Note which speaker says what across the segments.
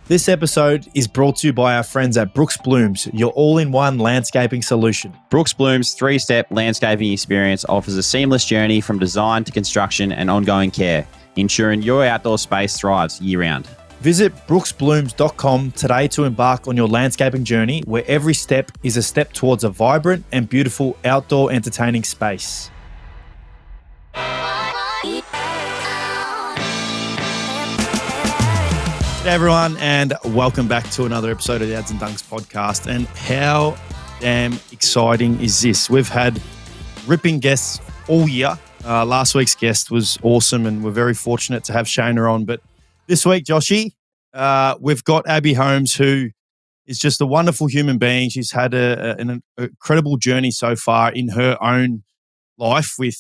Speaker 1: This episode is brought to you by our friends at Brooks Blooms, your all-in-one landscaping solution.
Speaker 2: Brooks Bloom's three-step landscaping experience offers a seamless journey from design to construction and ongoing care, ensuring your outdoor space thrives year-round.
Speaker 1: Visit brooksblooms.com today to embark on your landscaping journey, where every step is a step towards a vibrant and beautiful outdoor entertaining space. Hey everyone, and welcome back to another episode of the Ads and Dunks podcast. And how damn exciting is this? We've had ripping guests all year. Last week's guest was awesome, and we're very fortunate to have Shayna on. But this week, Joshy, we've got Abbey Holmes, who is just a wonderful human being. She's had an incredible journey so far in her own life with,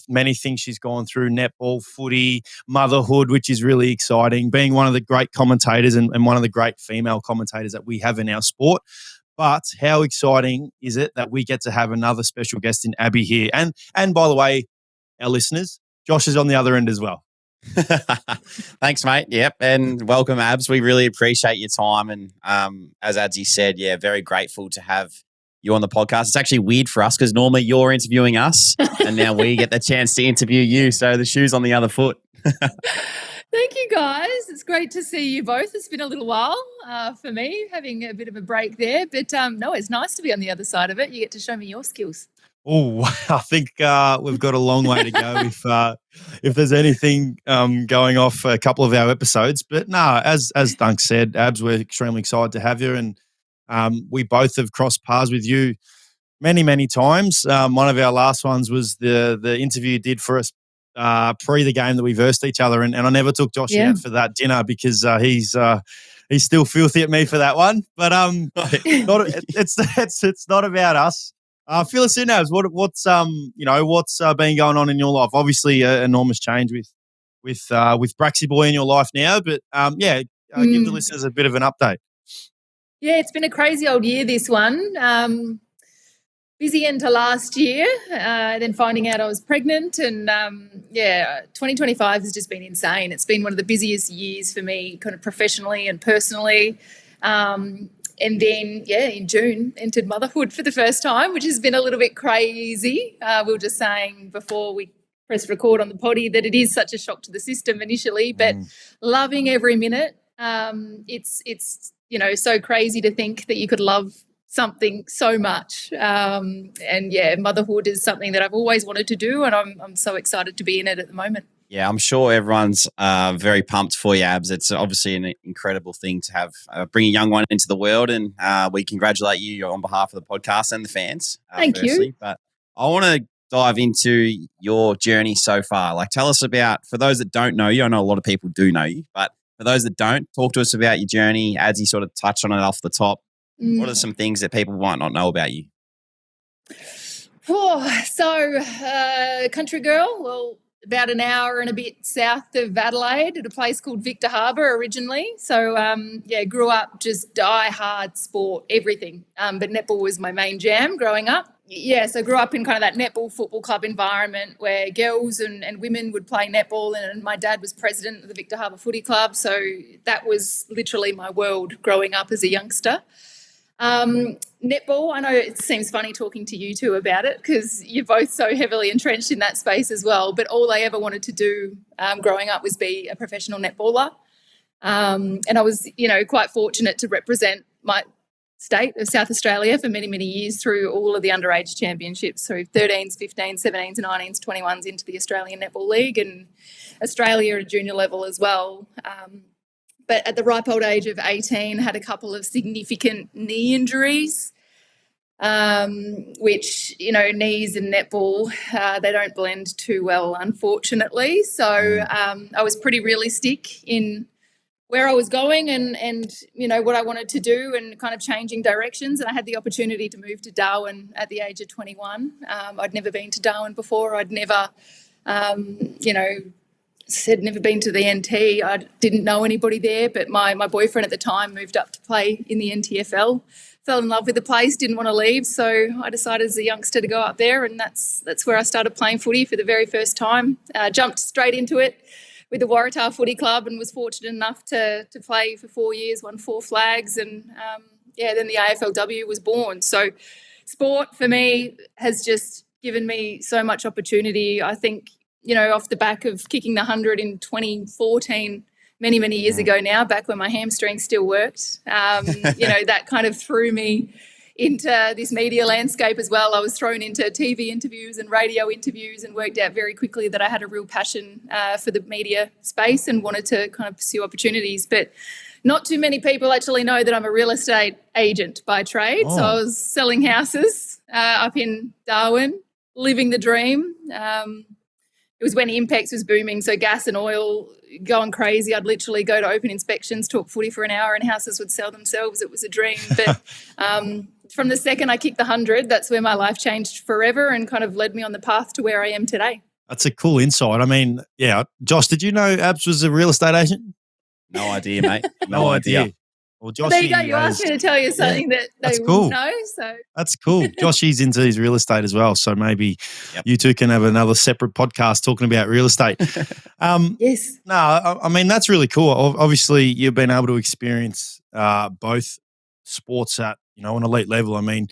Speaker 1: many things she's gone through, netball, footy, motherhood, which is really exciting, being one of the great commentators and one of the great female commentators that we have in our sport. But how exciting is it that we get to have another special guest in Abbey here? And by the way, our listeners, Josh is on the other end as well.
Speaker 2: Thanks, mate. Yep. And welcome, Abs. We really appreciate your time. And as Adsy said, very grateful to have you on the podcast. It's actually weird for us because normally you're interviewing us and now we get the chance to interview you. So the shoe's on the other foot.
Speaker 3: Thank you, guys. It's great to see you both. It's been a little while for me, having a bit of a break there. But no, it's nice to be on the other side of it. You get to show me your skills.
Speaker 1: Oh, I think we've got a long way to go if there's anything going off a couple of our episodes. But no, as Dunk said, Abs, we're extremely excited to have you. And we both have crossed paths with you many, many times. One of our last ones was the interview you did for us pre the game that we versed each other. And I never took Josh out for that dinner because he's still filthy at me for that one. But it's not about us. Fill us in, Abs. What's been going on in your life? Obviously, enormous change with Braxy Boy in your life now. But give the listeners a bit of an update.
Speaker 3: Yeah, it's been a crazy old year, this one. Busy into last year, then finding out I was pregnant. And, 2025 has just been insane. It's been one of the busiest years for me kind of professionally and personally. And then, in June, entered motherhood for the first time, which has been a little bit crazy. We were just saying before we pressed record on the potty that it is such a shock to the system initially, but loving every minute. It's so crazy to think that you could love something so much. Motherhood is something that I've always wanted to do, and I'm so excited to be in it at the moment.
Speaker 2: Yeah, I'm sure everyone's very pumped for you, Abs. It's obviously an incredible thing to have bring a young one into the world, and we congratulate you on behalf of the podcast and the fans.
Speaker 3: Thank you.
Speaker 2: But I want to dive into your journey so far. Like, tell us about, for those that don't know you, I know a lot of people do know you, but for those that don't, talk to us about your journey. As you sort of touched on it off the top, what are some things that people might not know about you?
Speaker 3: Country girl, well, about an hour and a bit south of Adelaide at a place called Victor Harbour originally. So, grew up just die-hard sport, everything. But netball was my main jam growing up. Yeah, so grew up in kind of that netball football club environment where girls and women would play netball, and my dad was president of the Victor Harbour Footy Club. So that was literally my world growing up as a youngster. Netball, I know it seems funny talking to you two about it because you're both so heavily entrenched in that space as well, but all I ever wanted to do growing up was be a professional netballer. And I was, quite fortunate to represent my state of South Australia for many, many years through all of the underage championships, so 13s, 15s, 17s, 19s, 21s into the Australian Netball League and Australia at junior level as well. But at the ripe old age of 18, had a couple of significant knee injuries, which, knees and netball, they don't blend too well, unfortunately. So I was pretty realistic in where I was going and what I wanted to do and kind of changing directions. And I had the opportunity to move to Darwin at the age of 21. I'd never been to Darwin before. I'd never, never been to the NT. I didn't know anybody there, but my boyfriend at the time moved up to play in the NTFL. Fell in love with the place, didn't want to leave, so I decided as a youngster to go up there, and that's where I started playing footy for the very first time. Jumped straight into it. with the Waratah Footy Club and was fortunate enough to play for 4 years, won 4 flags, and then the AFLW was born. So sport for me has just given me so much opportunity. I think, off the back of kicking the 100 in 2014, many, many years ago now, back when my hamstring still worked, that kind of threw me into this media landscape as well. I was thrown into TV interviews and radio interviews and worked out very quickly that I had a real passion for the media space and wanted to kind of pursue opportunities. But not too many people actually know that I'm a real estate agent by trade. Oh. So I was selling houses up in Darwin, living the dream. It was when Impex was booming, so gas and oil going crazy. I'd literally go to open inspections, talk footy for an hour, and houses would sell themselves. It was a dream. But from the second I kicked the 100, that's where my life changed forever and kind of led me on the path to where I am today.
Speaker 1: That's a cool insight. I mean, yeah. Josh, did you know Abs was a real estate agent?
Speaker 2: No idea, mate. No idea.
Speaker 1: Well, Joshy,
Speaker 3: there you go. You asked me to tell you something that they wouldn't know. So
Speaker 1: that's cool. Joshy's into his real estate as well. So maybe you two can have another separate podcast talking about real estate.
Speaker 3: Yes.
Speaker 1: No, I mean, that's really cool. Obviously, you've been able to experience both sports at, on elite level. I mean,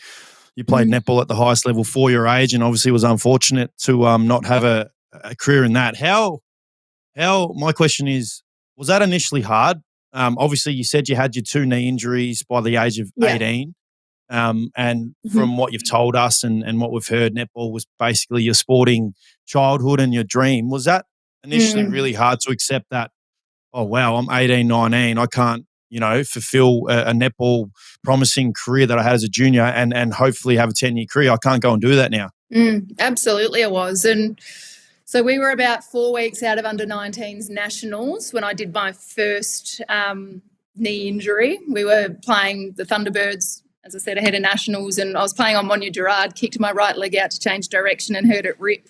Speaker 1: you played netball at the highest level for your age and obviously was unfortunate to not have a career in that. How, my question is, was that initially hard? Obviously, you said you had your 2 knee injuries by the age of 18. And from what you've told us and what we've heard, netball was basically your sporting childhood and your dream. Was that initially really hard to accept that, oh, wow, I'm 18, 19, I can't, fulfill a netball promising career that I had as a junior and hopefully have a 10-year career. I can't go and do that now.
Speaker 3: Absolutely it was. And so we were about 4 weeks out of under-19s nationals when I did my first knee injury. We were playing the Thunderbirds, as I said, ahead of nationals, and I was playing on Monya Gerard, kicked my right leg out to change direction and heard it rip.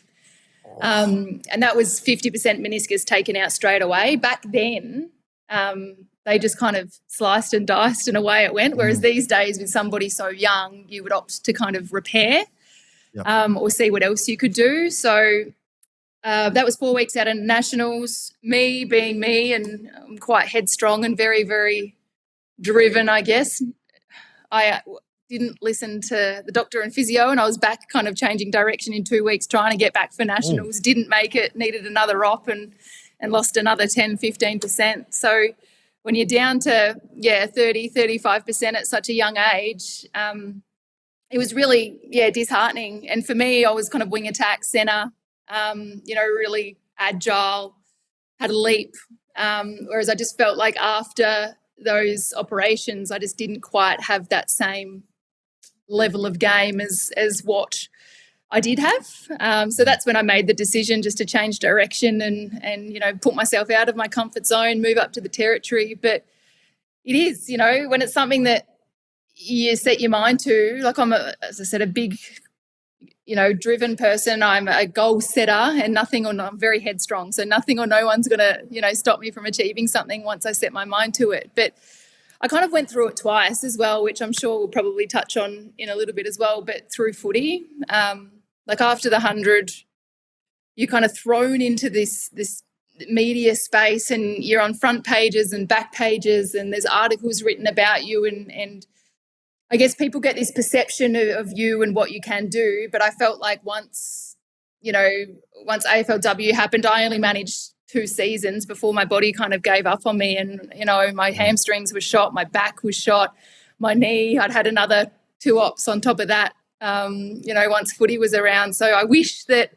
Speaker 3: And that was 50% meniscus taken out straight away. Back then, they just kind of sliced and diced and away it went, whereas these days with somebody so young, you would opt to kind of repair or see what else you could do. So that was 4 weeks out of nationals. Me being me, and I'm quite headstrong and very, very driven, I guess. I didn't listen to the doctor and physio, and I was back kind of changing direction in 2 weeks, trying to get back for nationals. Didn't make it, needed another op and lost another 10, 15%. So when you're down to, 30, 35% at such a young age, it was really, disheartening. And for me, I was kind of wing attack centre, really agile, had a leap, whereas I just felt like after those operations, I just didn't quite have that same level of game as what I did have. So that's when I made the decision just to change direction and put myself out of my comfort zone, move up to the territory. But it is, when it's something that you set your mind to, like as I said, a big driven person. I'm a goal setter and I'm very headstrong. So nothing or no one's going to, stop me from achieving something once I set my mind to it. But I kind of went through it twice as well, which I'm sure we'll probably touch on in a little bit as well, but through footy. Like after the 100, you're kind of thrown into this media space and you're on front pages and back pages and there's articles written about you and I guess people get this perception of you and what you can do, but I felt like once AFLW happened, I only managed 2 seasons before my body kind of gave up on me and, my hamstrings were shot, my back was shot, my knee, I'd had another 2 ops on top of that, once footy was around. So I wish that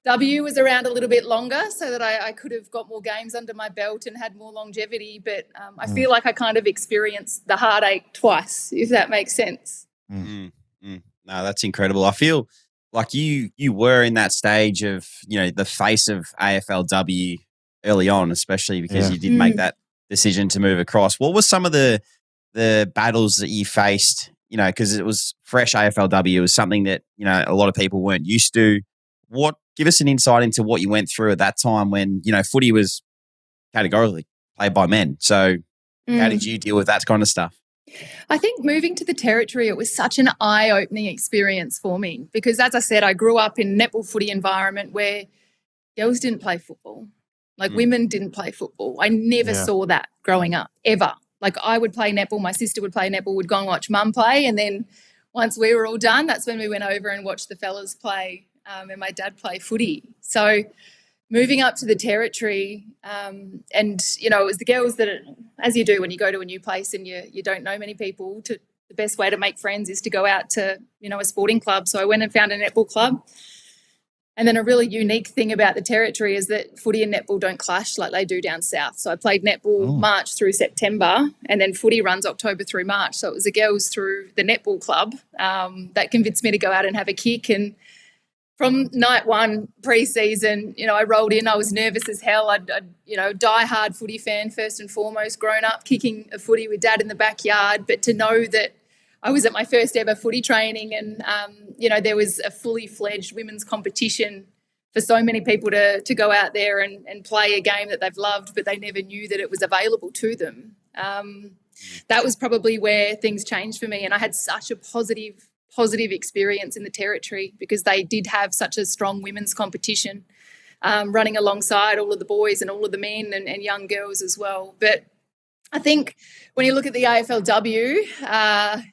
Speaker 3: W was around a little bit longer so that I could have got more games under my belt and had more longevity. But I feel like I kind of experienced the heartache twice, if that makes sense.
Speaker 2: No, that's incredible. I feel like you were in that stage of, the face of AFLW early on, especially because you did make that decision to move across. What were some of the battles that you faced, because it was fresh AFLW, it was something that, a lot of people weren't used to. Give us an insight into what you went through at that time when, footy was categorically played by men. So how did you deal with that kind of stuff?
Speaker 3: I think moving to the territory, it was such an eye-opening experience for me because, as I said, I grew up in netball footy environment where girls didn't play football. Like women didn't play football. I never saw that growing up, ever. Like I would play netball, my sister would play netball, would go and watch mum play, and then once we were all done, that's when we went over and watched the fellas play and my dad play footy. So moving up to the territory and, you know, it was the girls that, as you do when you go to a new place and you don't know many people, the best way to make friends is to go out to, you know, a sporting club. So I went and found a netball club. And then a really unique thing about the territory is that footy and netball don't clash like they do down south. So I played netball March through September, and then footy runs October through March. So it was the girls through the netball club that convinced me to go out and have a kick. And from night one pre-season, you know, I rolled in. I was nervous as hell. I'd you know, die-hard footy fan first and foremost, grown up kicking a footy with dad in the backyard. But to know that I was at my first ever footy training and, you know, there was a fully fledged women's competition for so many people to go out there and play a game that they've loved, but they never knew that it was available to them. That was probably where things changed for me. And I had such a positive experience in the territory because they did have such a strong women's competition running alongside all of the boys and all of the men and young girls as well. But I think when you look at the AFLW,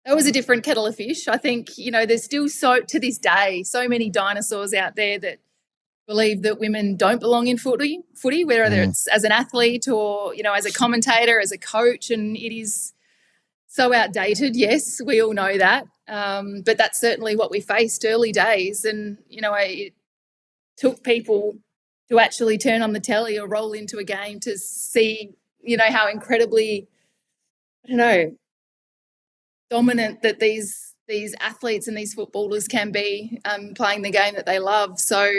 Speaker 3: that was a different kettle of fish. I think, you know, there's still to this day, so many dinosaurs out there that believe that women don't belong in footy, whether it's as an athlete or, you know, as a commentator, as a coach, and it is so outdated. Yes, we all know that. But that's certainly what we faced early days. And, you know, it took people to actually turn on the telly or roll into a game to see, you know, how incredibly, I don't know, dominant that these athletes and these footballers can be playing the game that they love. So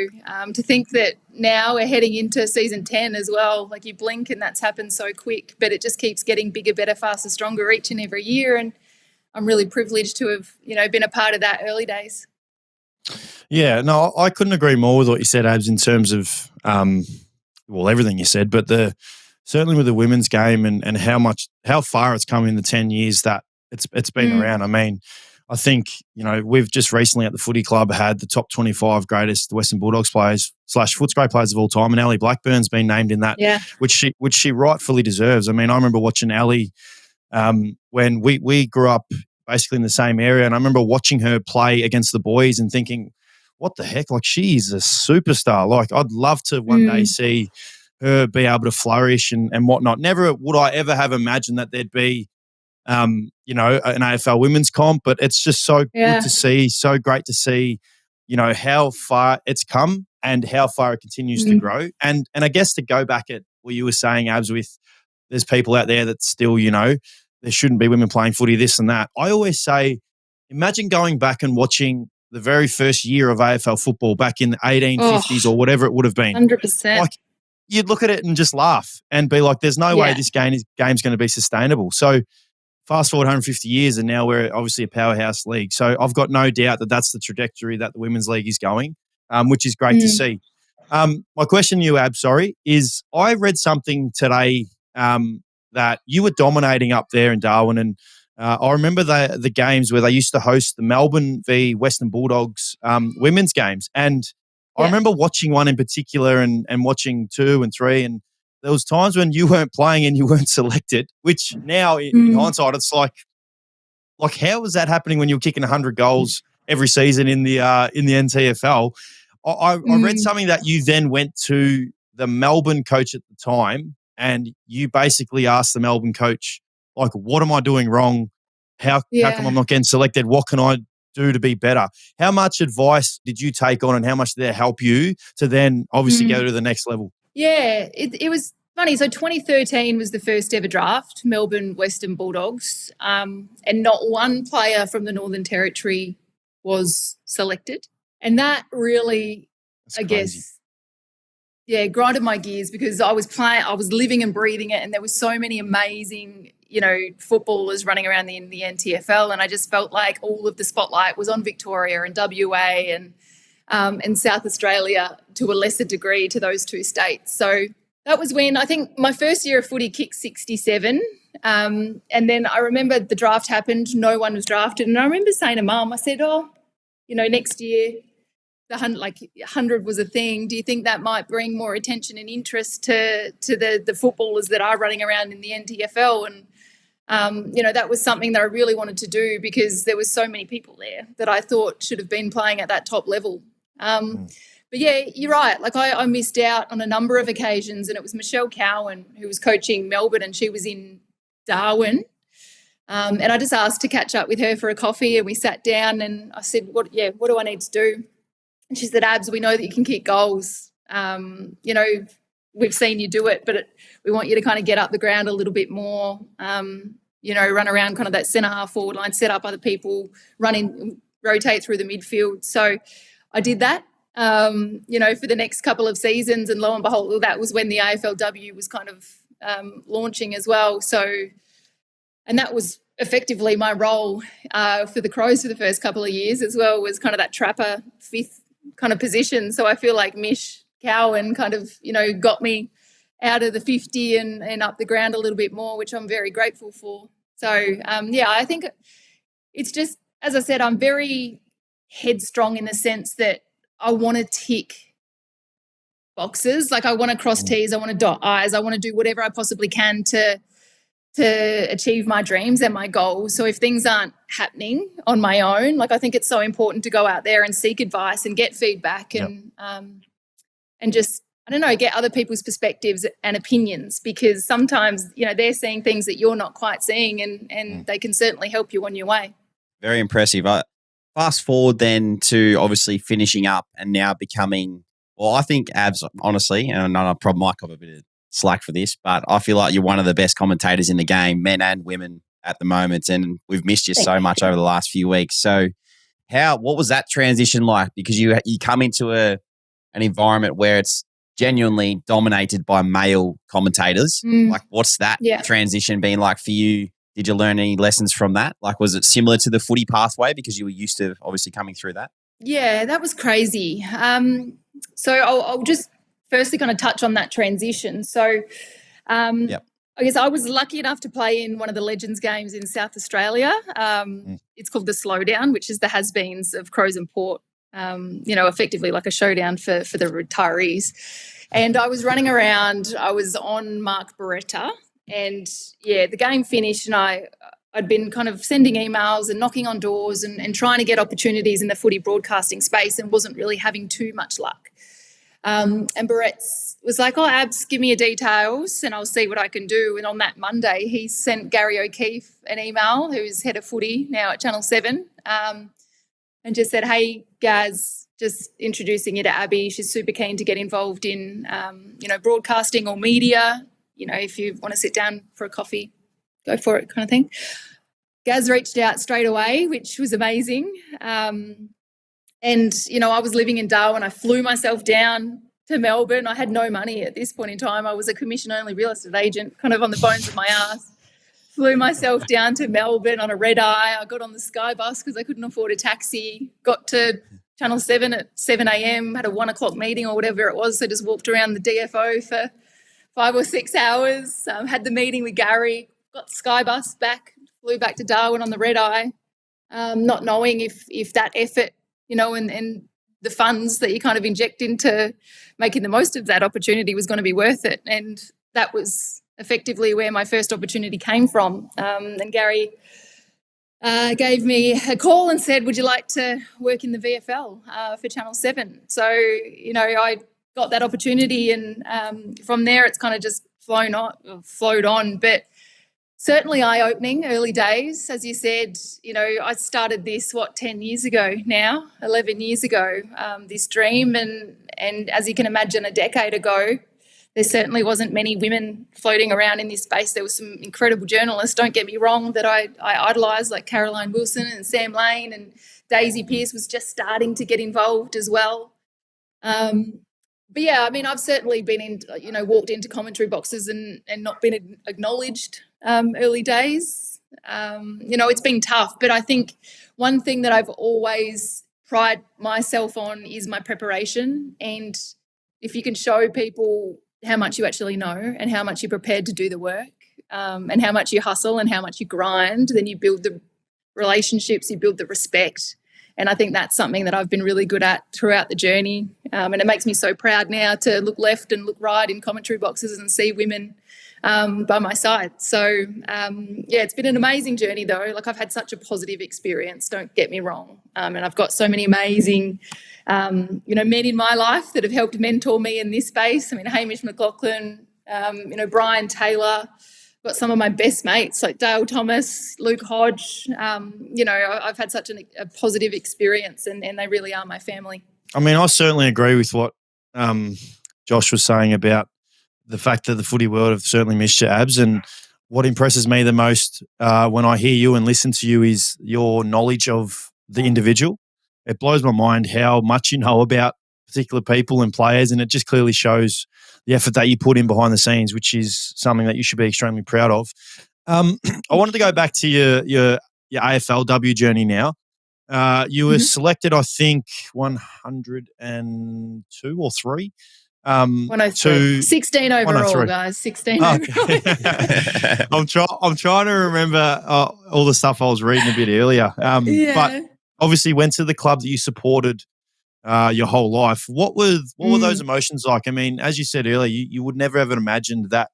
Speaker 3: to think that now we're heading into season 10 as well, like you blink and that's happened so quick, but it just keeps getting bigger, better, faster, stronger each and every year. And I'm really privileged to have, you know, been a part of that early days.
Speaker 1: Yeah, no, I couldn't agree more with what you said, Abs, in terms of, everything you said, but certainly with the women's game and how far it's come in the 10 years that it's been around. I mean, I think, you know, we've just recently at the footy club had the top 25 greatest Western Bulldogs players / Footscray players of all time, and Ali Blackburn's been named in that, which she rightfully deserves. I mean, I remember watching Ali when we grew up basically in the same area, and I remember watching her play against the boys and thinking, what the heck? Like, she's a superstar. Like, I'd love to one day see her be able to flourish and whatnot. Never would I ever have imagined that there'd be you know, an AFL women's comp, but it's just so good to see, so great to see, you know, how far it's come and how far it continues to grow. And I guess to go back at what you were saying, Abs, with there's people out there that still, you know, there shouldn't be women playing footy, this and that. I always say, imagine going back and watching the very first year of AFL football back in the 1850s or whatever it would have been.
Speaker 3: 100%.
Speaker 1: Like, you'd look at it and just laugh and be like, there's no way this game's going to be sustainable. So fast forward 150 years and now we're obviously a powerhouse league. So I've got no doubt that that's the trajectory that the women's league is going, which is great to see. My question to you, Ab, is I read something today that you were dominating up there in Darwin, and I remember the games where they used to host the Melbourne v Western Bulldogs women's games. And I remember watching one in particular and watching 2 and 3, and there was times when you weren't playing and you weren't selected, which now in hindsight, it's like how was that happening when you were kicking 100 goals every season in the NTFL? I read something that you then went to the Melbourne coach at the time and you basically asked the Melbourne coach, like, what am I doing wrong? How come I'm not getting selected? What can I do to be better? How much advice did you take on and how much did that help you to then obviously go to the next level?
Speaker 3: Yeah, it was funny. So 2013 was the first ever draft, Melbourne Western Bulldogs, and not one player from the Northern Territory was selected. And that really, I guess, grinded my gears because I was living and breathing it, and there were so many amazing, you know, footballers running around in the NTFL, and I just felt like all of the spotlight was on Victoria and WA and South Australia to a lesser degree to those two states. So that was when I think my first year of footy kicked 67. And then I remember the draft happened, no one was drafted. And I remember saying to Mum, I said, you know, next year like 100 was a thing. Do you think that might bring more attention and interest to the footballers that are running around in the NTFL? And that was something that I really wanted to do because there was so many people there that I thought should have been playing at that top level. But yeah, you're right. Like I missed out on a number of occasions, and it was Michelle Cowan who was coaching Melbourne, and she was in Darwin. And I just asked to catch up with her for a coffee, and we sat down, and I said, what do I need to do? And she said, Abs, we know that you can kick goals. We've seen you do it, but we want you to kind of get up the ground a little bit more, run around kind of that centre half forward line, set up other people, rotate through the midfield. So I did that, for the next couple of seasons, and lo and behold, that was when the AFLW was kind of launching as well. So, and that was effectively my role for the Crows for the first couple of years as well, was kind of that trapper fifth kind of position. So I feel like Mish Cowan kind of, got me out of the 50 and up the ground a little bit more, which I'm very grateful for. So, I think it's just, as I said, I'm very headstrong in the sense that I want to tick boxes. Like I want to cross T's, I want to dot I's, I want to do whatever I possibly can to achieve my dreams and my goals. So if things aren't happening on my own, like I think it's so important to go out there and seek advice and get feedback and just, I don't know, get other people's perspectives and opinions, because sometimes, they're seeing things that you're not quite seeing, and they can certainly help you on your way.
Speaker 2: Very impressive. Fast forward then to obviously finishing up and now becoming, well, I think Abs, honestly, and I probably might cop a bit of slack for this, but I feel like you're one of the best commentators in the game, men and women at the moment, and we've missed you so much over the last few weeks. So what was that transition like? Because you come into an environment where it's genuinely dominated by male commentators. Like what's that transition been like for you? Did you learn any lessons from that? Like, was it similar to the footy pathway because you were used to obviously coming through that?
Speaker 3: Yeah, that was crazy. So I'll just firstly kind of touch on that transition. So I guess I was lucky enough to play in one of the Legends games in South Australia. It's called the Slowdown, which is the has-beens of Crows and Port, effectively like a showdown for the retirees. And I was running around. I was on Mark Beretta. And, the game finished, and I'd been kind of sending emails and knocking on doors and trying to get opportunities in the footy broadcasting space, and wasn't really having too much luck. And Barrett's was like, Abs, give me your details and I'll see what I can do. And on that Monday, he sent Gary O'Keefe an email, who's head of footy now at Channel 7, and just said, hey, Gaz, just introducing you to Abbey. She's super keen to get involved in, broadcasting or media. If you want to sit down for a coffee, go for it kind of thing. Gaz reached out straight away, which was amazing. And, I was living in Darwin. I flew myself down to Melbourne. I had no money at this point in time. I was a commission-only real estate agent, kind of on the bones of my ass. Flew myself down to Melbourne on a red eye. I got on the Sky bus because I couldn't afford a taxi. Got to Channel 7 at 7 a.m, had a 1 o'clock meeting or whatever it was. So just walked around the DFO for 5 or 6 hours, had the meeting with Gary, got the Sky bus back, flew back to Darwin on the red eye, not knowing if that effort, and the funds that you kind of inject into making the most of that opportunity was going to be worth it. And that was effectively where my first opportunity came from. And Gary gave me a call and said, would you like to work in the VFL for Channel 7? So, I got that opportunity, and from there it's kind of just flowed on. But certainly eye-opening, early days. As you said, I started this, 10 years ago now, 11 years ago, this dream. And as you can imagine, a decade ago, there certainly wasn't many women floating around in this space. There were some incredible journalists, don't get me wrong, that I idolised, like Caroline Wilson and Sam Lane, and Daisy Pearce was just starting to get involved as well. But yeah, I mean, I've certainly been walked into commentary boxes and not been acknowledged early days. It's been tough, but I think one thing that I've always pride myself on is my preparation. And if you can show people how much you actually know and how much you're prepared to do the work, and how much you hustle and how much you grind, then you build the relationships, you build the respect, And I think that's something that I've been really good at throughout the journey. And it makes me so proud now to look left and look right in commentary boxes and see women by my side. So, it's been an amazing journey though. Like, I've had such a positive experience, don't get me wrong. And I've got so many amazing, men in my life that have helped mentor me in this space. I mean, Hamish McLaughlin, Brian Taylor, got some of my best mates like Dale Thomas, Luke Hodge. I've had such a positive experience and they really are my family.
Speaker 1: I mean, I certainly agree with what Josh was saying about the fact that the footy world have certainly missed your Abs. And what impresses me the most when I hear you and listen to you is your knowledge of the individual. It blows my mind how much you know about particular people and players, and it just clearly shows the effort that you put in behind the scenes, which is something that you should be extremely proud of. I wanted to go back to your AFLW journey now. You were selected, I think, 102 or 3.
Speaker 3: 103. 16 overall, guys. 16 overall.
Speaker 1: I'm trying to remember all the stuff I was reading a bit earlier. But obviously went to the club that you supported your whole life. What were those emotions like? I mean, as you said earlier, you would never have imagined that,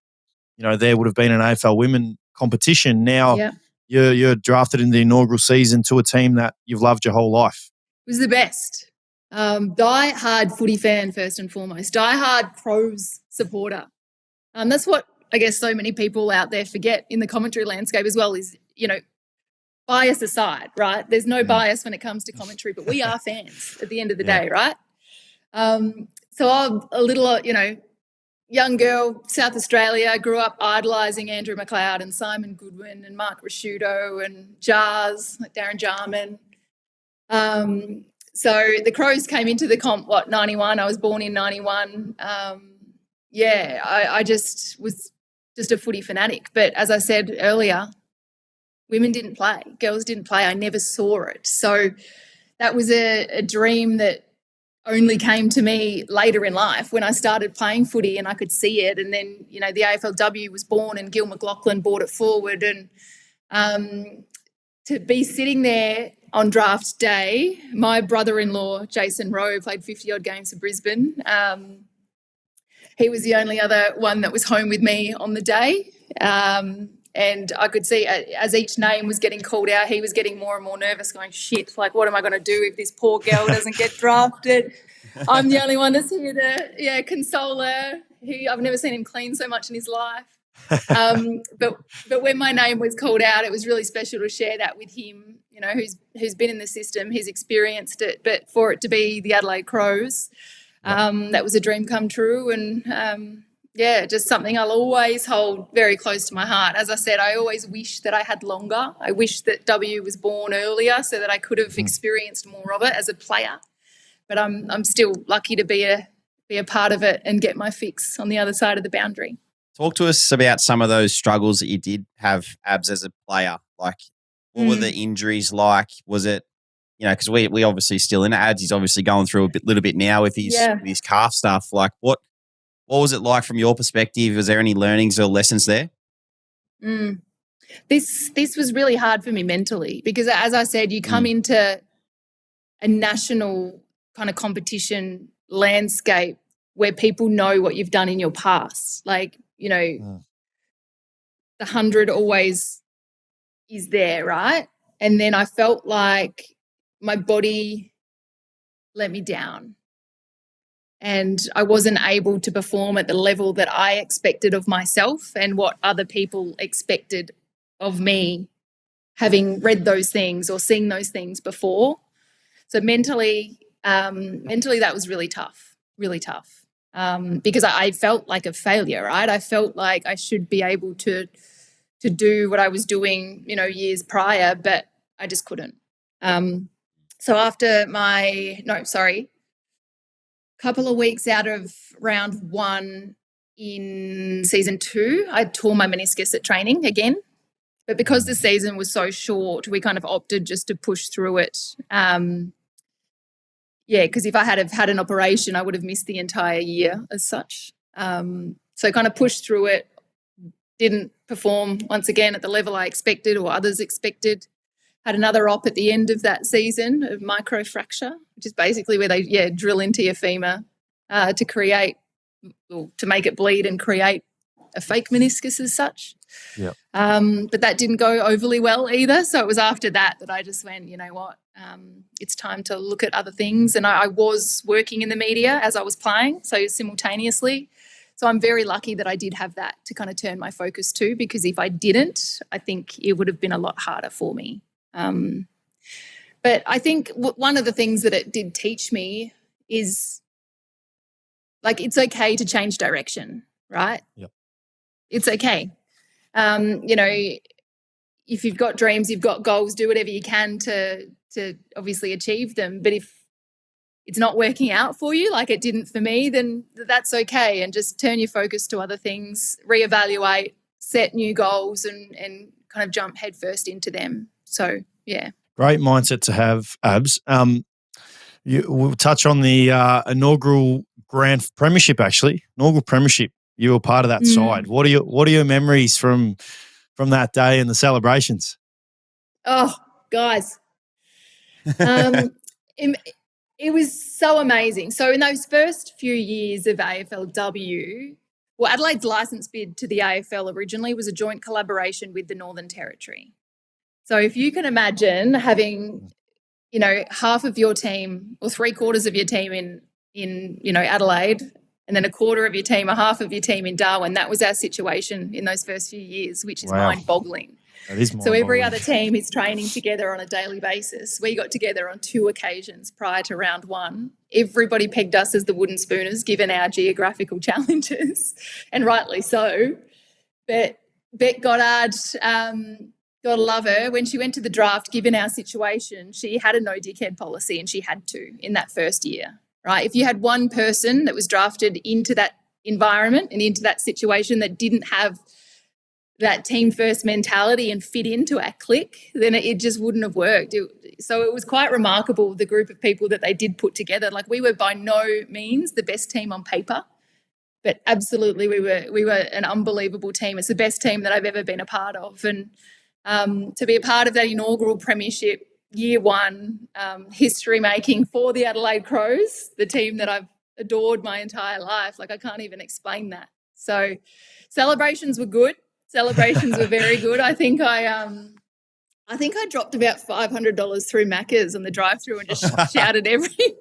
Speaker 1: there would have been an AFL women competition. Now you're drafted in the inaugural season to a team that you've loved your whole life.
Speaker 3: It was the best. Die-hard footy fan first and foremost. Die-hard Crows supporter. That's what I guess so many people out there forget in the commentary landscape as well is, bias aside, right? There's no bias when it comes to commentary, but we are fans at the end of the day, right? So I'm a little, young girl, South Australia, grew up idolising Andrew McLeod and Simon Goodwin and Mark Rasciuto and Jars, like Darren Jarman. So the Crows came into the comp, 91? I was born in 91. I just was just a footy fanatic. But as I said earlier, women didn't play. Girls didn't play. I never saw it. So that was a dream that only came to me later in life when I started playing footy and I could see it. And then, the AFLW was born and Gil McLaughlin brought it forward. And to be sitting there on draft day, my brother-in-law, Jason Rowe, played 50-odd games for Brisbane. He was the only other one that was home with me on the day. And I could see as each name was getting called out, he was getting more and more nervous, going, shit, like, what am I going to do if this poor girl doesn't get drafted? I'm the only one that's here to, console her. I've never seen him clean so much in his life. But when my name was called out, it was really special to share that with him, who's been in the system, he's experienced it. But for it to be the Adelaide Crows, that was a dream come true. And, just something I'll always hold very close to my heart. As I said, I always wish that I had longer. I wish that W was born earlier so that I could have experienced more of it as a player. But I'm still lucky to be a part of it and get my fix on the other side of the boundary.
Speaker 2: Talk to us about some of those struggles that you did have, Abs, as a player. Like, what were the injuries like? Was it, because we obviously still in Ads. He's obviously going through little bit now with his calf stuff. Like, what was it like from your perspective? Was there any learnings or lessons there?
Speaker 3: This was really hard for me mentally because, as I said, you come into a national kind of competition landscape where people know what you've done in your past. Like, the 100 always is there, right? And then I felt like my body let me down. And I wasn't able to perform at the level that I expected of myself and what other people expected of me, having read those things or seen those things before. So mentally that was really tough, because I felt like a failure, right? I felt like I should be able to do what I was doing, years prior, but I just couldn't. So after couple of weeks out of round 1 in season 2, I tore my meniscus at training again. But because the season was so short, we kind of opted just to push through it. Because if I had have had an operation, I would have missed the entire year as such. So kind of pushed through it, didn't perform once again at the level I expected or others expected. had another op at the end of that season of microfracture, which is basically where they drill into your femur to create, or to make it bleed and create a fake meniscus as such.
Speaker 1: Yeah.
Speaker 3: But that didn't go overly well either. So it was after that I just went, you know what, it's time to look at other things. And I was working in the media as I was playing, so simultaneously. So I'm very lucky that I did have that to kind of turn my focus to, because if I didn't, I think it would have been a lot harder for me. But I think one of the things that it did teach me is, like, it's okay to change direction, right?
Speaker 1: Yep.
Speaker 3: It's okay. You know, if you've got dreams, you've got goals, do whatever you can to obviously achieve them. But if it's not working out for you, like it didn't for me, then that's okay. And just turn your focus to other things, reevaluate, set new goals, and kind of jump headfirst into them. So, yeah.
Speaker 1: Great mindset to have, Abs. We'll touch on the inaugural grand premiership, actually. Inaugural premiership. You were part of that side. What are your memories from that day and the celebrations?
Speaker 3: Oh, guys. It was so amazing. So in those first few years of AFLW, well, Adelaide's license bid to the AFL originally was a joint collaboration with the Northern Territory. So if you can imagine having, you know, half of your team or 3/4 of your team in you know, Adelaide, and then a quarter of your team or half of your team in Darwin, that was our situation in those first few years, which is mind-boggling.
Speaker 1: That is
Speaker 3: So every other team is training together on a daily basis. We got together on 2 occasions prior to round 1. Everybody pegged us as the wooden spooners, given our geographical challenges, and rightly so. But Beck Goddard, gotta love her, when she went to the draft, given our situation, she had a no dickhead policy, and she had to in that first year, right? If you had one person that was drafted into that environment and into that situation that didn't have that team first mentality and fit into our clique, then it just wouldn't have worked. So it was quite remarkable, the group of people that they did put together. Like, we were by no means the best team on paper, but absolutely we were an unbelievable team. It's the best team that I've ever been a part of. And to be a part of that inaugural premiership, year 1, history making for the Adelaide Crows, the team that I've adored my entire life, like, I can't even explain that. So celebrations were good. Celebrations were very good. I think I dropped about $500 through Macca's on the drive-through and just shouted everybody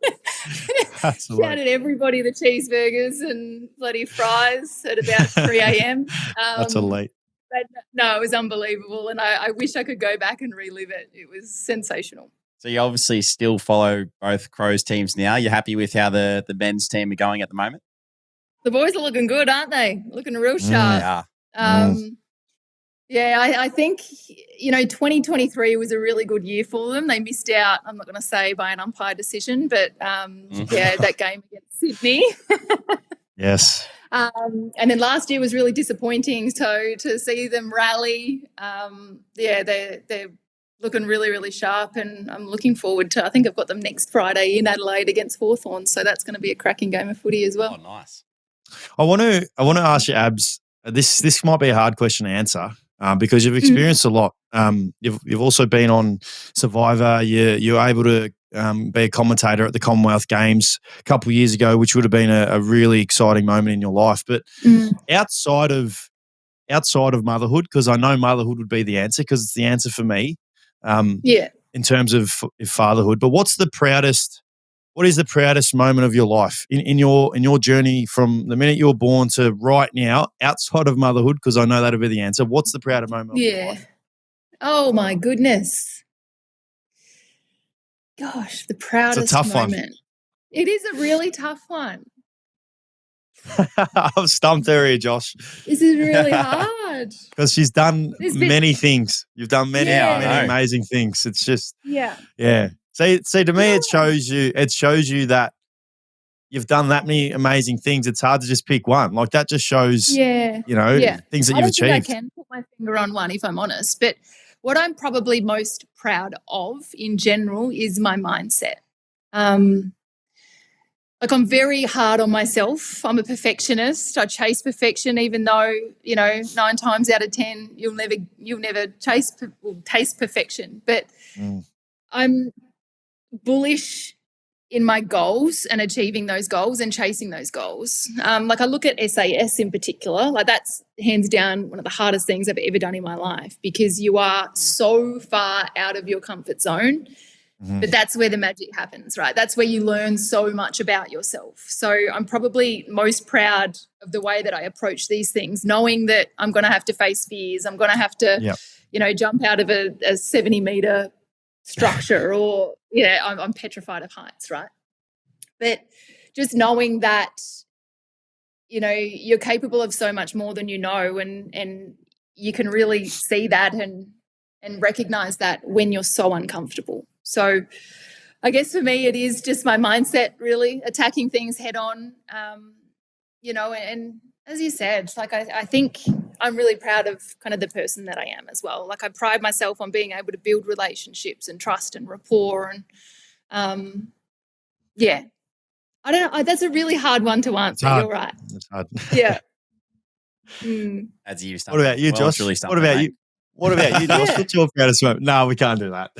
Speaker 3: the cheeseburgers and bloody fries at about 3 a.m.
Speaker 1: That's elite.
Speaker 3: But no, it was unbelievable, and I wish I could go back and relive it. It was sensational.
Speaker 2: So you obviously still follow both Crows teams now. You're happy with how the men's team are going at the moment?
Speaker 3: The boys are looking good, aren't they? Looking real sharp. Yeah. I think, you know, 2023 was a really good year for them. They missed out, I'm not going to say by an umpire decision, but that game against Sydney.
Speaker 1: Yes.
Speaker 3: And then last year was really disappointing. So to see them rally, they're looking really, really sharp, and I'm looking forward to, I think I've got them next Friday in Adelaide against Hawthorn, so that's going to be a cracking game of footy as well.
Speaker 2: Oh, nice.
Speaker 1: I want to ask you, Abs, this might be a hard question to answer because you've experienced a lot. You've also been on Survivor. You're able to be a commentator at the Commonwealth Games a couple of years ago, which would have been a really exciting moment in your life. But outside of motherhood, because I know motherhood would be the answer, because it's the answer for me. In terms of fatherhood. But what is the proudest moment of your life in your journey from the minute you were born to right now, outside of motherhood? Because I know that'll be the answer. What's the proudest moment of your life?
Speaker 3: Oh my goodness. Gosh, the proudest
Speaker 1: it's a tough
Speaker 3: moment.
Speaker 1: One.
Speaker 3: It is a really tough one.
Speaker 1: I've stumped her here, Josh.
Speaker 3: This is really hard.
Speaker 1: Because she's done many things. You've done many amazing things. It's just yeah. See, to me, it shows you that you've done that many amazing things. It's hard to just pick one. Like, that just shows, things that you've achieved.
Speaker 3: I can put my finger on one, if I'm honest. But what I'm probably most proud of in general is my mindset. I'm very hard on myself. I'm a perfectionist. I chase perfection, even though, 9 times out of 10, you'll never taste perfection. But I'm bullish in my goals and achieving those goals and chasing those goals. I look at SAS in particular, that's hands down one of the hardest things I've ever done in my life, because you are so far out of your comfort zone. But that's where the magic happens, right? That's where you learn so much about yourself. So I'm probably most proud of the way that I approach these things, knowing that I'm going to have to face fears. I'm going to have to, jump out of a 70-meter structure or, I'm petrified of heights, right? But just knowing that, you're capable of so much more than you know, and you can really see that and recognize that when you're so uncomfortable. So I guess for me, it is just my mindset, really attacking things head on, and as you said, I think I'm really proud of kind of the person that I am as well. I pride myself on being able to build relationships and trust and rapport. And I don't know. That's a really hard one to answer. You're right.
Speaker 1: It's hard.
Speaker 3: Yeah.
Speaker 2: That's you.
Speaker 1: What about you, Josh? What about you? What about you, Josh? What's your proudest moment? No, we can't do that.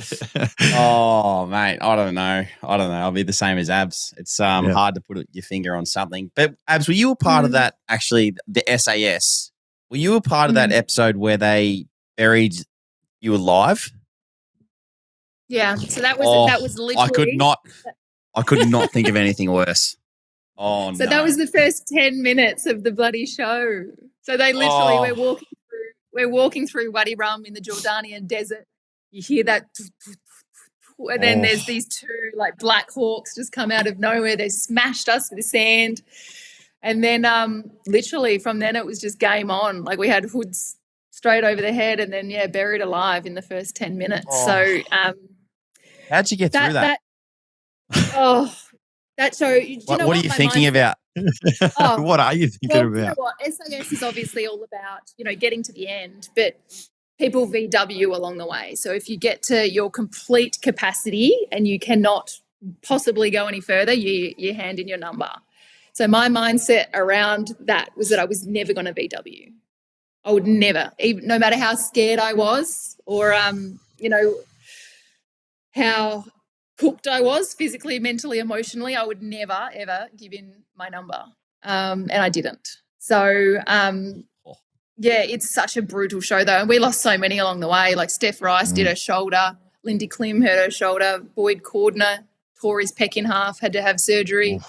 Speaker 2: Oh, mate, I don't know. I'll be the same as Abs. It's hard to put your finger on something. But Abs, were you a part of that, actually, the SAS? Were you a part of that episode where they buried you alive?
Speaker 3: Yeah, so that was literally...
Speaker 2: I could not think of anything worse. Oh,
Speaker 3: so that was the first 10 minutes of the bloody show. So they literally, we're walking through Wadi Rum in the Jordanian desert. You hear that, and then there's these 2 black hawks just come out of nowhere. They smashed us with the sand, and then literally from then it was just game on. We had hoods straight over the head, and then buried alive in the first 10 minutes. So
Speaker 2: how'd you get through that?
Speaker 3: That show.
Speaker 2: What are you thinking about?
Speaker 1: What are you thinking about?
Speaker 3: You know what? SAS is obviously all about, getting to the end, but people VW along the way. So if you get to your complete capacity and you cannot possibly go any further, you hand in your number. So my mindset around that was that I was never going to VW. I would never, even, no matter how scared I was or, how cooked I was physically, mentally, emotionally, I would never, ever give in my number. And I didn't. So, it's such a brutal show, though. And we lost so many along the way. Steph Rice did her shoulder. Lindy Klim hurt her shoulder. Boyd Cordner tore his pec in half, had to have surgery.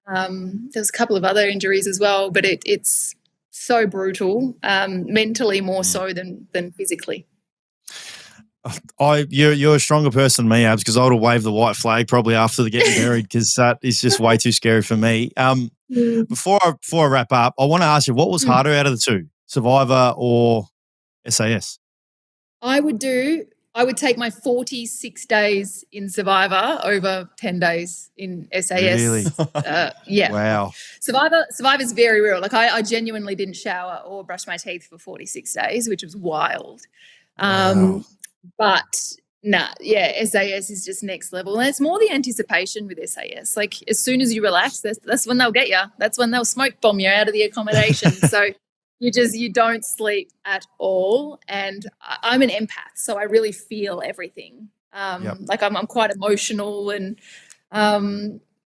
Speaker 3: There was a couple of other injuries as well, but it's so brutal, mentally more so than physically.
Speaker 1: You're a stronger person than me, Abs, because I would have waved the white flag probably after the getting married, because that is just way too scary for me. Before I wrap up, I want to ask you, what was harder out of the 2, Survivor or SAS?
Speaker 3: I would take my 46 days in Survivor over 10 days in SAS.
Speaker 1: Really?
Speaker 3: Yeah.
Speaker 1: Wow.
Speaker 3: Survivor's very real. I genuinely didn't shower or brush my teeth for 46 days, which was wild.
Speaker 1: Wow.
Speaker 3: But SAS is just next level. And it's more the anticipation with SAS. As soon as you relax, that's when they'll get you. That's when they'll smoke bomb you out of the accommodation. So you don't sleep at all. And I'm an empath, so I really feel everything. I'm quite emotional and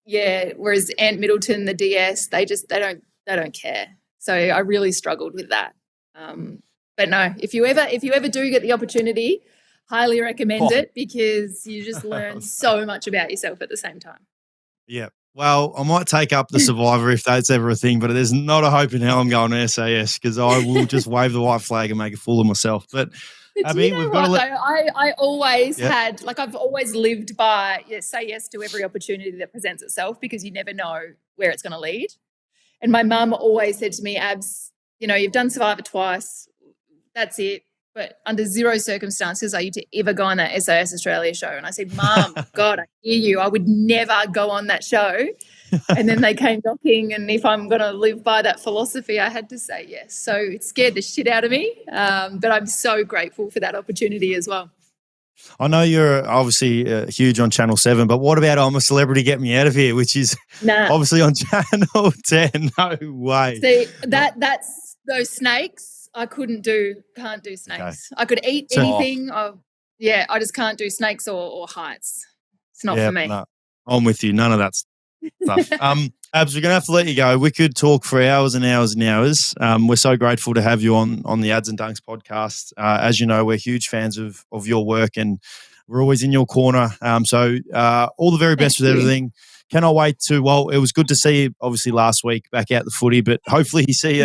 Speaker 3: whereas Ant Middleton, the DS, they don't care. So I really struggled with that. But no, if you ever do get the opportunity, highly recommend it, because you just learn so much about yourself at the same time. Yeah.
Speaker 1: Well, I might take up the Survivor if that's ever a thing, but there's not a hope in hell I'm going to SAS, because I will just wave the white flag and make a fool of myself. But Abby, we've got to
Speaker 3: I always had, I've always lived by say yes to every opportunity that presents itself, because you never know where it's going to lead. And my mum always said to me, Abs, you've done Survivor twice. That's it. But under zero circumstances are you to ever go on that SAS Australia show. And I said, Mum, God, I hear you. I would never go on that show. And then they came knocking, and if I'm going to live by that philosophy, I had to say yes. So it scared the shit out of me. But I'm so grateful for that opportunity as well.
Speaker 1: I know you're obviously huge on Channel 7, but what about I'm a Celebrity, Get Me Out of Here, which is
Speaker 3: Nah.
Speaker 1: obviously on Channel 10? No way.
Speaker 3: See, that's those snakes. I can't do snakes.
Speaker 1: Okay.
Speaker 3: I could eat
Speaker 1: So-
Speaker 3: anything. I just can't do snakes or heights. It's not for me.
Speaker 1: No, I'm with you. None of that stuff. Abs, we're going to have to let you go. We could talk for hours and hours and hours. We're so grateful to have you on the Ads and Dunks podcast. As you know, we're huge fans of your work and we're always in your corner. So all the very best with everything. Cannot wait to, it was good to see you obviously last week back out the footy, but hopefully you see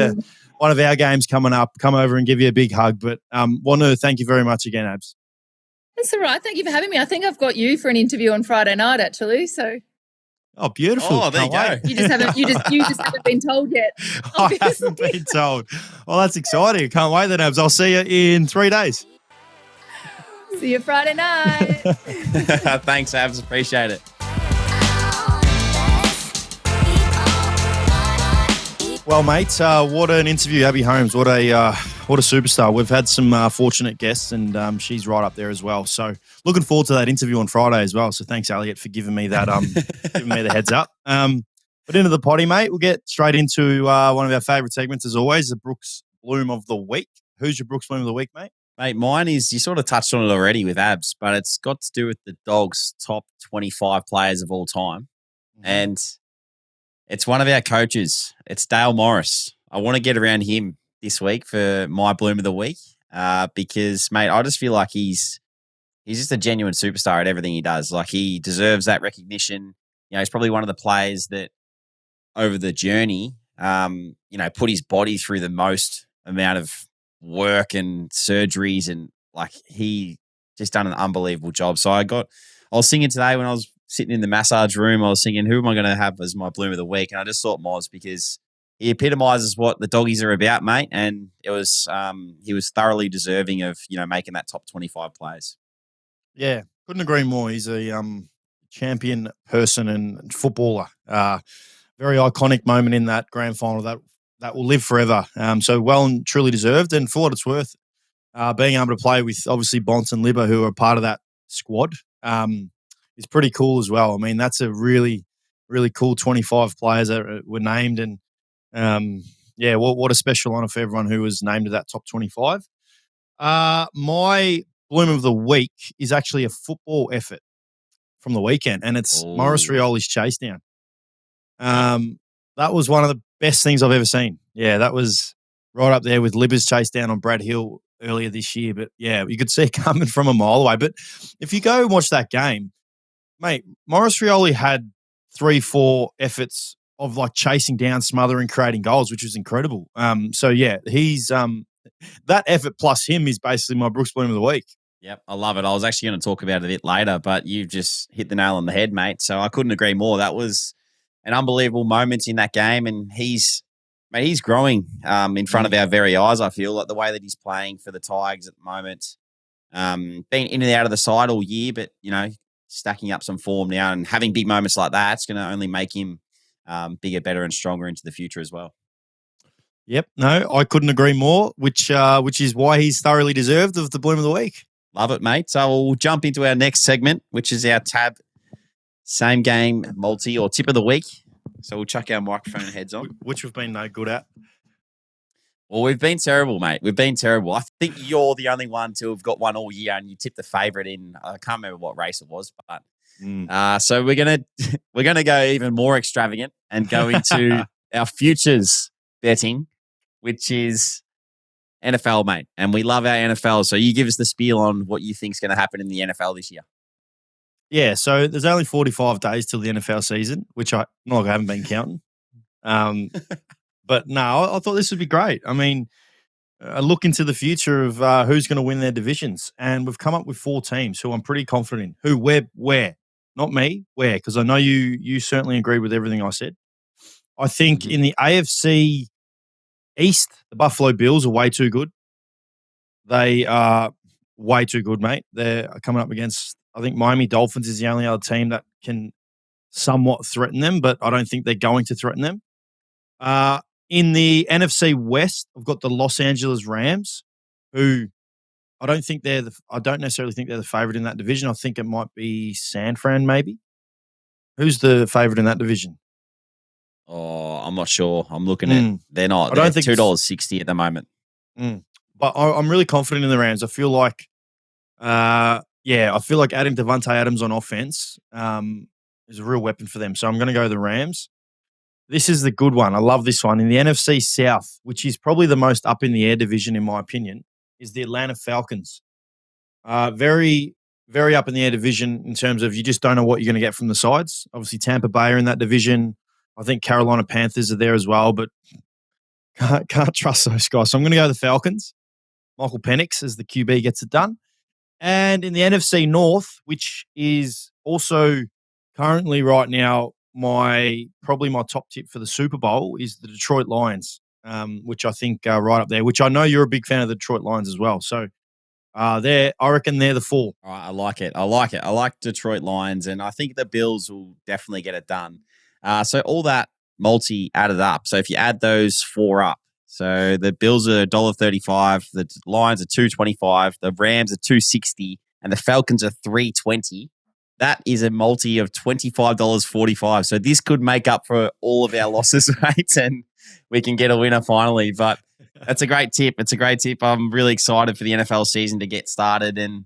Speaker 1: one of our games coming up, come over and give you a big hug. But want to thank you very much again, Abs.
Speaker 3: That's all right. Thank you for having me. I think I've got you for an interview on Friday night, actually. So.
Speaker 1: Oh, beautiful!
Speaker 2: Oh, there you go.
Speaker 3: You just haven't been told yet.
Speaker 1: I haven't been told. Well, that's exciting. Can't wait then, Abs. I'll see you in 3 days.
Speaker 3: See you Friday night.
Speaker 2: Thanks, Abs. Appreciate it.
Speaker 1: Well, mate, what an interview, Abbey Holmes. What a superstar. We've had some fortunate guests, and she's right up there as well. So, looking forward to that interview on Friday as well. So, thanks, Elliot, for giving me that, giving me the heads up. But into the potty, mate. We'll get straight into one of our favourite segments, as always, the Brooks Bloom of the Week. Who's your Brooks Bloom of the Week, mate?
Speaker 2: Mate, mine is, you sort of touched on it already with Abs, but it's got to do with the Dogs' top 25 players of all time. Mm-hmm. And it's one of our coaches. It's Dale Morris. I want to get around him this week for my Bloom of the Week because, mate, I just feel like he's just a genuine superstar at everything he does. Like, he deserves that recognition. You know, he's probably one of the players that over the journey, put his body through the most amount of work and surgeries, and like he just done an unbelievable job. So I was singing today when I was sitting in the massage room. I was thinking, who am I going to have as my Bloom of the Week? And I just thought Moz, because he epitomises what the doggies are about, mate. And it was he was thoroughly deserving of making that top 25 players.
Speaker 1: Yeah, couldn't agree more. He's a champion person and footballer. Very iconic moment in that grand final that will live forever. So well and truly deserved. And for what it's worth, being able to play with obviously Bonts and Libba, who are part of that squad, is pretty cool as well. I mean, that's a really, really cool 25 players that were named. And what a special honour for everyone who was named to that top 25. My Bloom of the Week is actually a football effort from the weekend, and it's Maurice Rioli's chase down. That was one of the best things I've ever seen. Yeah, that was right up there with Libba's chase down on Brad Hill earlier this year. But yeah, you could see it coming from a mile away. But if you go and watch that game, mate, Maurice Rioli had 3-4 efforts of like chasing down, smothering, creating goals, which was incredible. So yeah, he's that effort plus him is basically my Brooks Bloom of the Week.
Speaker 2: Yep, I love it. I was actually going to talk about it a bit later, but you've just hit the nail on the head, mate. So I couldn't agree more. That was an unbelievable moment in that game, and he's growing in front of our very eyes, I feel, like the way that he's playing for the Tigers at the moment. Been in and out of the side all year, but, stacking up some form now and having big moments like that, it's going to only make him bigger, better and stronger into the future as well.
Speaker 1: Yep, no, I couldn't agree more, which is why he's thoroughly deserved of the Bloom of the Week.
Speaker 2: Love it, mate. So we'll jump into our next segment, which is our tab same game multi or tip of the week. So we'll chuck our microphone heads on.
Speaker 1: Which we've been no good at.
Speaker 2: Well, we've been terrible, mate. We've been terrible. I think you're the only one to have got one all year, and you tipped the favourite in. I can't remember what race it was, but so we're gonna go even more extravagant and go into our futures betting, which is NFL, mate. And we love our NFL. So you give us the spiel on what you think is going to happen in the NFL this year.
Speaker 1: Yeah, so there's only 45 days till the NFL season, which I haven't been counting. But no, I thought this would be great. I mean, a look into the future of who's going to win their divisions. And we've come up with 4 teams who I'm pretty confident in. Who, where? Not me, where? Because I know you certainly agree with everything I said. I think in the AFC East, the Buffalo Bills are way too good. They are way too good, mate. They're coming up against, I think Miami Dolphins is the only other team that can somewhat threaten them, but I don't think they're going to threaten them. In the NFC West, I've got the Los Angeles Rams, who I don't think I don't necessarily think they're the favourite in that division. I think it might be San Fran, maybe. Who's the favourite in that division?
Speaker 2: Oh, I'm not sure. I'm looking at
Speaker 1: Mm.
Speaker 2: they're not.
Speaker 1: I
Speaker 2: They're
Speaker 1: don't think
Speaker 2: $2.60 at the moment.
Speaker 1: But I'm really confident in the Rams. I feel like, I feel like adding Devontae Adams on offense is a real weapon for them. So I'm going to go the Rams. This is the good one. I love this one. In the NFC South, which is probably the most up in the air division, in my opinion, is the Atlanta Falcons. Very, very up in the air division in terms of you just don't know what you're going to get from the sides. Obviously, Tampa Bay are in that division. I think Carolina Panthers are there as well, but can't trust those guys. So I'm going to go the Falcons. Michael Penix as the QB gets it done. And in the NFC North, which is also currently right now probably my top tip for the Super Bowl, is the Detroit Lions, which I think are right up there, which I know you're a big fan of the Detroit Lions as well. So I reckon they're the four.
Speaker 2: All right, I like it. I like Detroit Lions, and I think the Bills will definitely get it done. So all that multi added up. So if you add those four up, so the Bills are $1.35, the Lions are $2.25, the Rams are $2.60, and the Falcons are $3.20. That is a multi of $25.45. So this could make up for all of our losses, mate, and we can get a winner finally. But that's a great tip. It's a great tip. I'm really excited for the NFL season to get started. And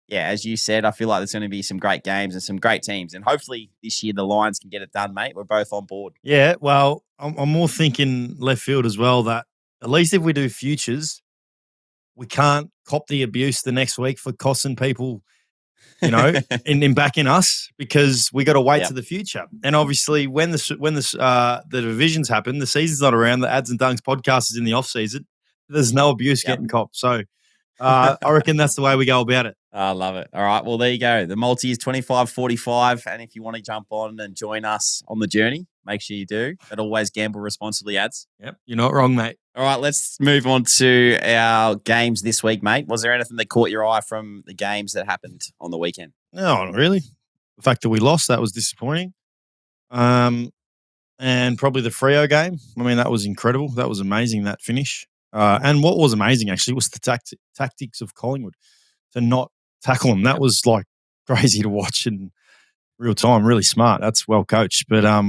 Speaker 2: yeah, as you said, I feel like there's going to be some great games and some great teams. And hopefully this year the Lions can get it done, mate. We're both on board.
Speaker 1: Yeah, well, I'm more thinking left field as well, that at least if we do futures, we can't cop the abuse the next week for costing people, in backing us, because we got to wait to the future. And obviously, when the divisions happen, the season's not around. The Ads and Dunks podcast is in the off season. There's no abuse getting copped. So I reckon that's the way we go about it.
Speaker 2: I love it. All right. Well, there you go. The multi is 25.45. And if you want to jump on and join us on the journey, make sure you do. But always gamble responsibly, Ads.
Speaker 1: Yep. You're not wrong, mate.
Speaker 2: All right. Let's move on to our games this week, mate. Was there anything that caught your eye from the games that happened on the weekend?
Speaker 1: No, not really. The fact that we lost, that was disappointing. And probably the Freo game. I mean, that was incredible. That was amazing, that finish. And what was amazing, actually, was the tactics of Collingwood to not tackle them. That was like crazy to watch in real time. Really smart. That's well coached. But I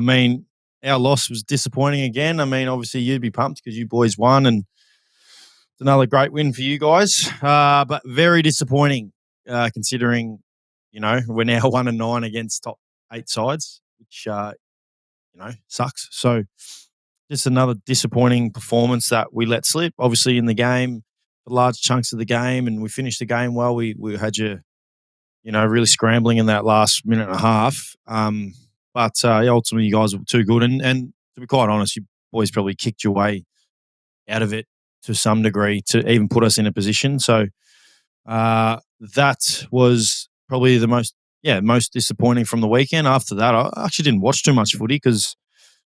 Speaker 1: mean, our loss was disappointing again. I mean, obviously you'd be pumped because you boys won, and it's another great win for you guys. But very disappointing, considering we're now 1-9 against top 8 sides, which sucks. So just another disappointing performance that we let slip. Obviously in the game, the large chunks of the game, and we finished the game well. We had you really scrambling in that last minute and a half. But ultimately you guys were too good. And to be quite honest, you boys probably kicked your way out of it to some degree to even put us in a position. So that was probably the most disappointing from the weekend. After that, I actually didn't watch too much footy because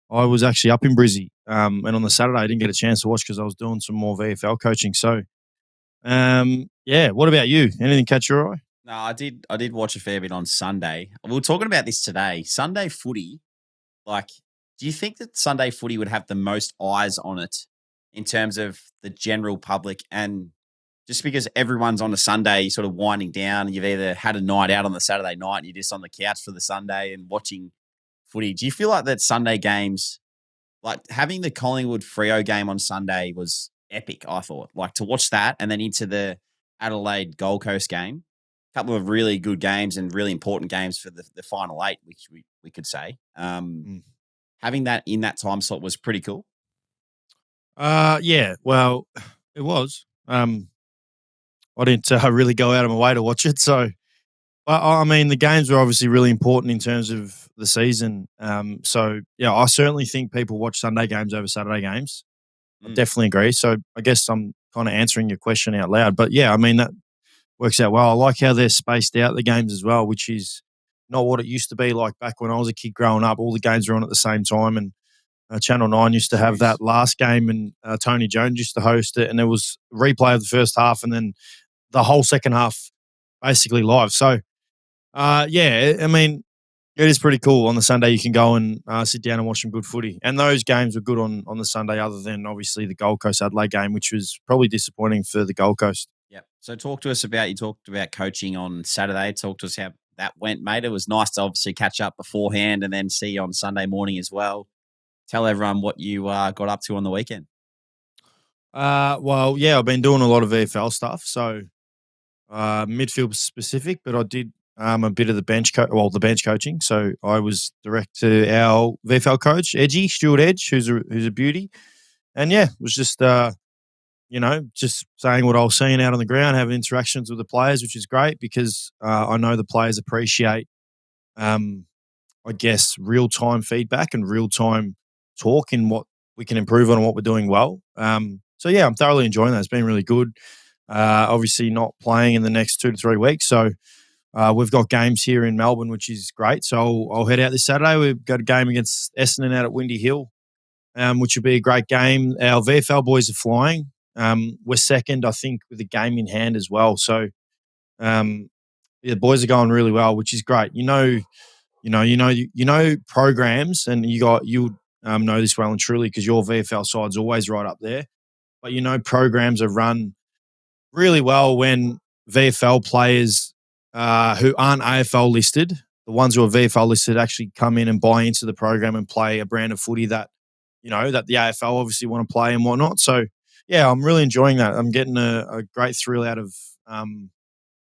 Speaker 1: I was actually up in Brizzy. And on the Saturday, I didn't get a chance to watch because I was doing some more VFL coaching. So, what about you? Anything catch your eye?
Speaker 2: No, I did watch a fair bit on Sunday. We were talking about this today. Sunday footy, do you think that Sunday footy would have the most eyes on it in terms of the general public? And just because everyone's on a Sunday sort of winding down, you've either had a night out on the Saturday night and you're just on the couch for the Sunday and watching footy. Do you feel like that Sunday games, like having the Collingwood Freo game on Sunday was epic, I thought. Like to watch that and then into the Adelaide Gold Coast game, a couple of really good games and really important games for the final 8, which we could say. Having that in that time slot was pretty cool.
Speaker 1: Well, it was. I didn't really go out of my way to watch it. So, I mean, the games were obviously really important in terms of the season. I certainly think people watch Sunday games over Saturday games. I definitely agree. So I guess I'm kind of answering your question out loud. But yeah, I mean, that works out well. I like how they're spaced out, the games as well, which is not what it used to be like back when I was a kid growing up. All the games were on at the same time, and Channel 9 used to have that last game, and Tony Jones used to host it, and there was a replay of the first half and then the whole second half basically live. So, I mean, It is pretty cool. On the Sunday, you can go and sit down and watch some good footy. And those games were good on the Sunday, other than obviously the Gold Coast Adelaide game, which was probably disappointing for the Gold Coast.
Speaker 2: Yep. So talk to us about, you talked about coaching on Saturday. Talk to us how that went, mate. It was nice to obviously catch up beforehand and then see you on Sunday morning as well. Tell everyone what you got up to on the weekend.
Speaker 1: Well, yeah, I've been doing a lot of VFL stuff. So midfield specific, but I did a bit of the bench coaching. So I was direct to our VFL coach, Stuart Edge, who's a beauty. And yeah, it was just just saying what I was seeing out on the ground, having interactions with the players, which is great because I know the players appreciate, I guess, real time feedback and real time talk in what we can improve on and what we're doing well. So yeah, I'm thoroughly enjoying that. It's been really good. Obviously not playing in the next 2 to 3 weeks. So we've got games here in Melbourne, which is great. So I'll head out this Saturday. We've got a game against Essendon out at Windy Hill, which will be a great game. Our VFL boys are flying. We're second, I think, with a game in hand as well. So the boys are going really well, which is great. You know programs, and you know this well and truly because your VFL side's always right up there. But programs are run really well when VFL players who aren't AFL listed, the ones who are VFL listed, actually come in and buy into the program and play a brand of footy that that the AFL obviously want to play and whatnot. So yeah, I'm really enjoying that. I'm getting a great thrill out of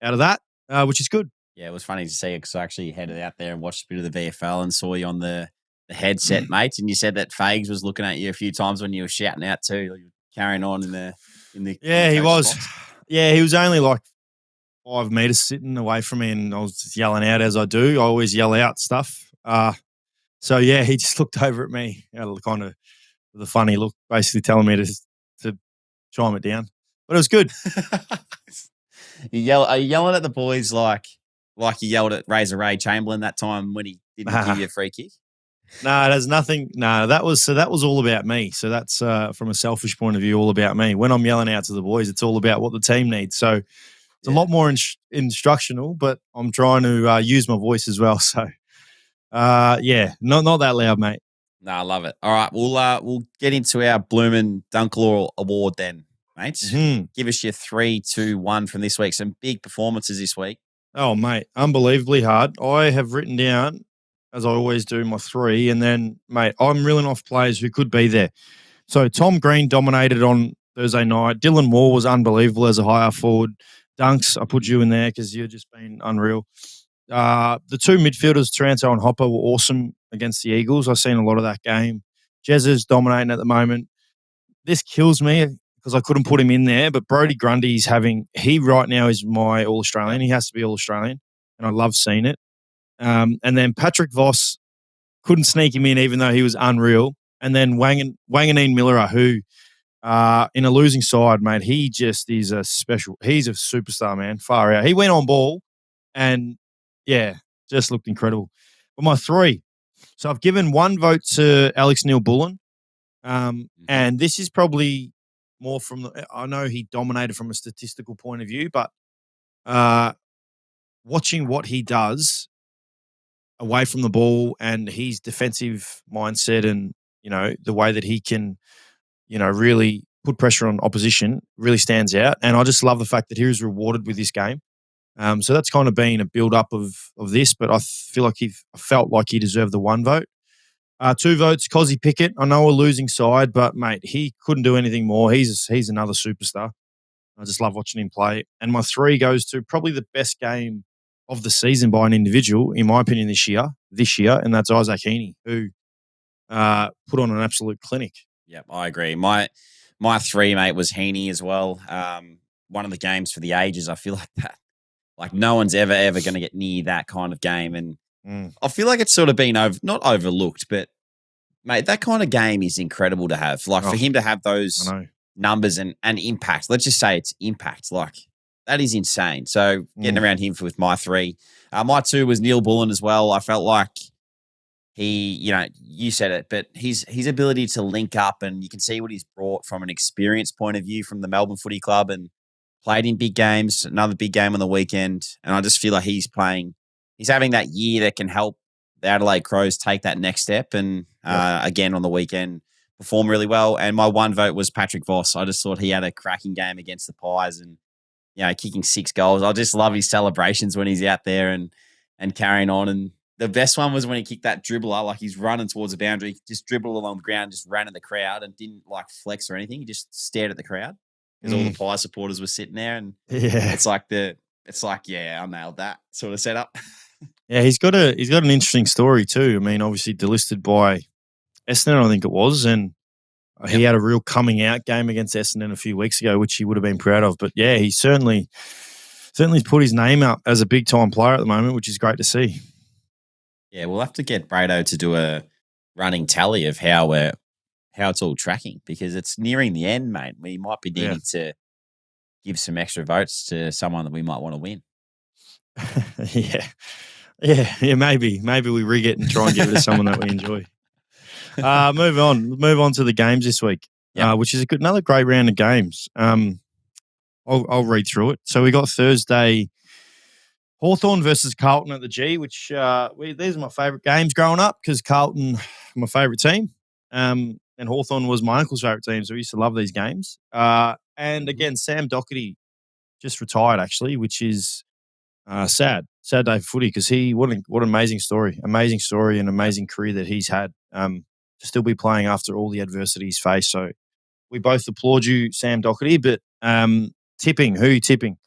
Speaker 1: that, which is good.
Speaker 2: Yeah, it was funny to see because I actually headed out there and watched a bit of the VFL and saw you on the headset, mate. And you said that Fags was looking at you a few times when you were shouting out too. You were carrying on in the
Speaker 1: yeah, he was.
Speaker 2: Spots.
Speaker 1: Yeah, he was only like 5 meters sitting away from me, and I was just yelling out as I do. I always yell out stuff. So yeah, he just looked over at me, kind of with a funny look, basically telling me to chime it down. But it was good.
Speaker 2: Are you yelling at the boys like you yelled at Razor Ray Chamberlain that time when he didn't give you a free kick?
Speaker 1: No, there's nothing. No, that was all about me. So that's from a selfish point of view, all about me. When I'm yelling out to the boys, it's all about what the team needs. So it's a lot more instructional, but I'm trying to use my voice as well. So not that loud, mate.
Speaker 2: No, I love it. All right, we'll get into our Bloomin' Dunklor Award then, mate.
Speaker 1: Mm-hmm.
Speaker 2: Give us your 3, 2, 1 from this week. Some big performances this week.
Speaker 1: Oh, mate, unbelievably hard. I have written down, as I always do, my 3, and then, mate, I'm reeling off players who could be there. So Tom Green dominated on Thursday night. Dylan Moore was unbelievable as a high forward. Dunks, I put you in there because you've just been unreal. The 2 midfielders, Taranto and Hopper, were awesome against the Eagles. I've seen a lot of that game. Jez is dominating at the moment. This kills me because I couldn't put him in there, but Brodie Grundy's he right now is my All-Australian. He has to be All-Australian, and I love seeing it. And then Patrick Voss, couldn't sneak him in even though he was unreal. And then Wanganeen Miller, who in a losing side, mate, he just is he's a superstar, man, far out. He went on ball and, yeah, just looked incredible. But my 3, so I've given 1 vote to Alex Neil-Bullen, and this is probably more I know he dominated from a statistical point of view, but watching what he does away from the ball and his defensive mindset and, the way that he can, really put pressure on opposition really stands out. And I just love the fact that he was rewarded with this game. So that's kind of been a build-up of this, but I felt like he deserved the 1 vote. 2 votes, Cozzy Pickett. I know a losing side, but, mate, he couldn't do anything more. He's another superstar. I just love watching him play. And my 3 goes to probably the best game of the season by an individual, in my opinion, this year, and that's Isaac Heaney, who put on an absolute clinic.
Speaker 2: Yep, I agree. My 3, mate, was Heaney as well. One of the games for the ages. I feel like that. Like no one's ever going to get near that kind of game. And I feel like it's sort of been not overlooked, but, mate, that kind of game is incredible to have. Like for him to have those numbers and impact, let's just say it's impact, like that is insane. So getting around him with my 3. My 2 was Neil-Bullen as well. I felt like he, you said it, but his ability to link up, and you can see what he's brought from an experience point of view from the Melbourne Footy Club, and played in big games, another big game on the weekend. And I just feel like he's having that year that can help the Adelaide Crows take that next step and again on the weekend perform really well. And my one vote was Patrick Voss. I just thought he had a cracking game against the Pies and, kicking 6 goals. I just love his celebrations when he's out there and carrying on. And the best one was when he kicked that dribbler, like he's running towards the boundary, just dribbled along the ground, just ran at the crowd and didn't like flex or anything. He just stared at the crowd because all the Pie supporters were sitting there. And it's like, I nailed that sort of setup.
Speaker 1: Yeah, he's got an interesting story too. I mean, obviously delisted by Essendon, I think it was, and he had a real coming out game against Essendon a few weeks ago, which he would have been proud of. But yeah, he certainly put his name up as a big time player at the moment, which is great to see.
Speaker 2: Yeah, we'll have to get Brado to do a running tally of how it's all tracking because it's nearing the end, mate. We might be needing to give some extra votes to someone that we might want to win.
Speaker 1: Yeah, maybe we rig it and try and give it to someone that we enjoy. Move on to the games this week, which is another great round of games. I'll read through it. So we got Thursday, Hawthorn versus Carlton at the G, which these are my favourite games growing up because Carlton, my favourite team, and Hawthorn was my uncle's favourite team, so we used to love these games. And again, Sam Docherty just retired actually, which is sad day for footy because what an amazing story and amazing career that he's had. To still be playing after all the adversity he's faced. So we both applaud you, Sam Docherty, but tipping, who are you tipping?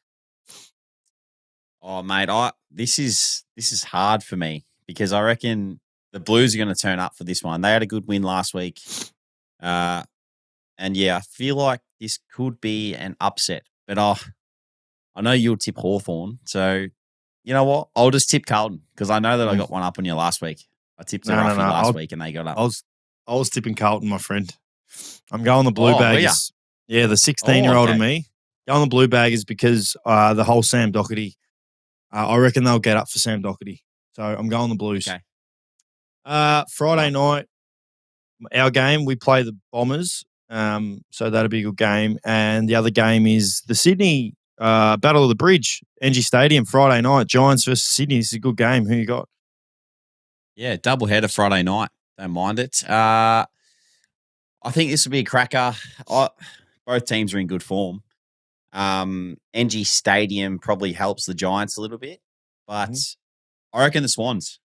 Speaker 2: Oh, mate, this is hard for me because I reckon the Blues are going to turn up for this one. They had a good win last week. And I feel like this could be an upset. But I know you'll tip Hawthorn. So you know what? I'll just tip Carlton because I know that I got one up on you last week. I tipped last week and they got up.
Speaker 1: I was tipping Carlton, my friend. I'm going the Blue Baggers. Yeah, the 16-year-old of me. Going the Blue Baggers because the whole Sam Docherty, I reckon they'll get up for Sam Docherty. So I'm going the Blues.
Speaker 2: Okay.
Speaker 1: Friday night, our game, we play the Bombers. So that'll be a good game. And the other game is the Sydney Battle of the Bridge, NG Stadium, Friday night. Giants versus Sydney. This is a good game. Who you got?
Speaker 2: Yeah, double header Friday night. Don't mind it. I think this will be a cracker. Both teams are in good form. NG Stadium probably helps the Giants a little bit, but I reckon the Swans.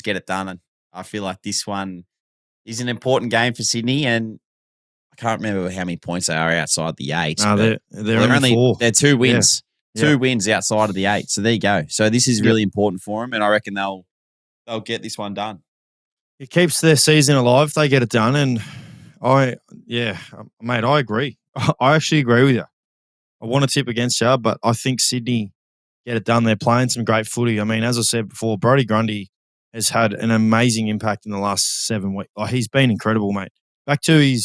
Speaker 2: Get it done. And I feel like this one is an important game for Sydney, and I can't remember how many points they are outside the 8.
Speaker 1: No, they're only 4.
Speaker 2: They're 2 wins. Yeah. 2 wins outside of the 8. So there you go. So this is really important for them, and I reckon they'll get this one done.
Speaker 1: It keeps their season alive if they get it done. And mate, I agree. I actually agree with you. I want to tip against you, but I think Sydney get it done. They're playing some great footy. I mean, as I said before, Brodie Grundy has had an amazing impact in the last 7 weeks. Like, he's been incredible, mate. Back to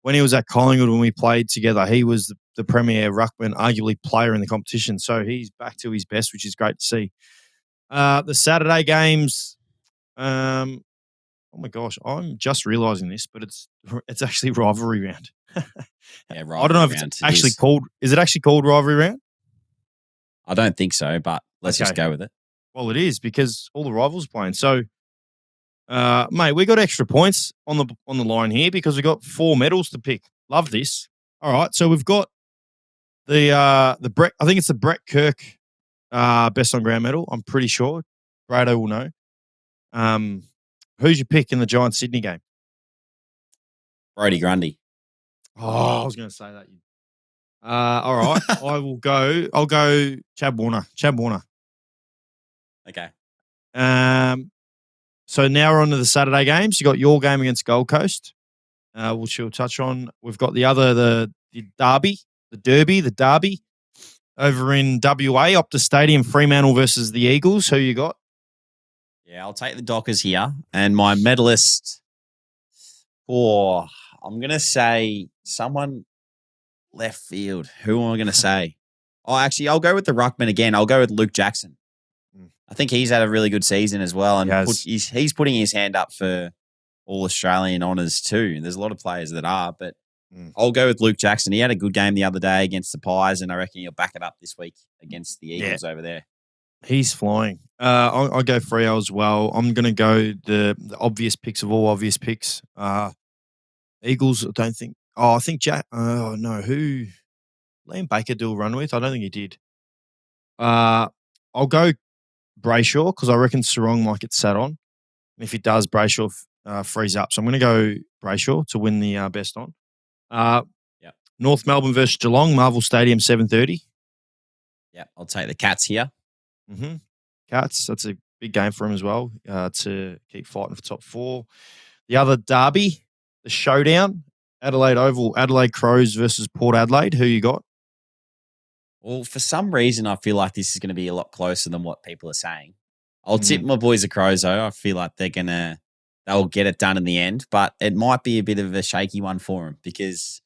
Speaker 1: when he was at Collingwood when we played together, he was the premier ruckman, arguably player in the competition. So he's back to his best, which is great to see. The Saturday games, oh my gosh, I'm just realising this, but it's actually rivalry round.
Speaker 2: Yeah, rivalry
Speaker 1: I don't know if it's actually called. Is it actually called rivalry round?
Speaker 2: I don't think so, but let's just go with it.
Speaker 1: Well, it is because all the rivals are playing. So, mate, we got extra points on the line here because we got 4 medals to pick. Love this. All right, so we've got the Brett. I think it's the Brett Kirk best on ground medal. I'm pretty sure. Brado will know. Who's your pick in the Giants Sydney game?
Speaker 2: Brodie Grundy.
Speaker 1: Oh, I was going to say that. All right, I'll go Chad Warner.
Speaker 2: Okay.
Speaker 1: So now we're on to the Saturday games. You got your game against Gold Coast, which we'll touch on. We've got the Derby over in WA, Optus Stadium, Fremantle versus the Eagles. Who you got?
Speaker 2: Yeah, I'll take the Dockers here. And my medalist, I'm going to say someone left field. Who am I going to say? I'll go with the ruckman again. I'll go with Luke Jackson. I think he's had a really good season as well. And he's putting his hand up for all Australian honours too. There's a lot of players that are, but I'll go with Luke Jackson. He had a good game the other day against the Pies, and I reckon he'll back it up this week against the Eagles over there.
Speaker 1: He's flying. I'll go Freo as well. I'm going to go the obvious picks of all obvious picks. Eagles, I don't think. Oh, I think Jack. Oh, no. Who? Liam Baker do a run with? I don't think he did. I'll go Brayshaw because I reckon Sarong might get sat on. And if he does, Brayshaw frees up. So I'm going to go Brayshaw to win the best on.
Speaker 2: Yep.
Speaker 1: North Melbourne versus Geelong, Marvel Stadium, 7:30.
Speaker 2: Yeah, I'll take the Cats here.
Speaker 1: Mm-hmm. Cats, that's a big game for him as well to keep fighting for top 4. The other derby, the showdown, Adelaide Oval, Adelaide Crows versus Port Adelaide. Who you got?
Speaker 2: Well, for some reason, I feel like this is going to be a lot closer than what people are saying. I'll tip my boys the Crows, though. I feel like they'll get it done in the end, but it might be a bit of a shaky one for them because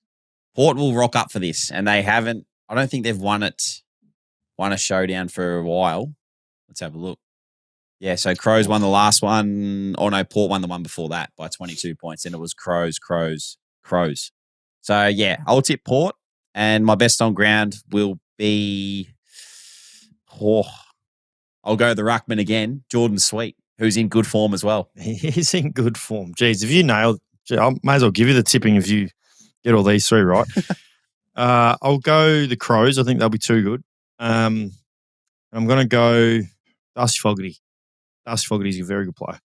Speaker 2: Port will rock up for this, and they haven't. I don't think they've won a showdown for a while. Let's have a look. Yeah, so Crows won the last one. Oh no, Port won the one before that by 22 points. And it was Crows. So yeah, I'll tip Port, and my best on ground will be. I'll go the Ruckman again, Jordan Sweet, who's in good form as well.
Speaker 1: He's in good form. Jeez, if you nailed, I may as well give you the tipping if you get all these 3 right. I'll go the Crows. I think they'll be too good. I'm going to go Darcy Fogarty. Darcy Fogarty is a very good player.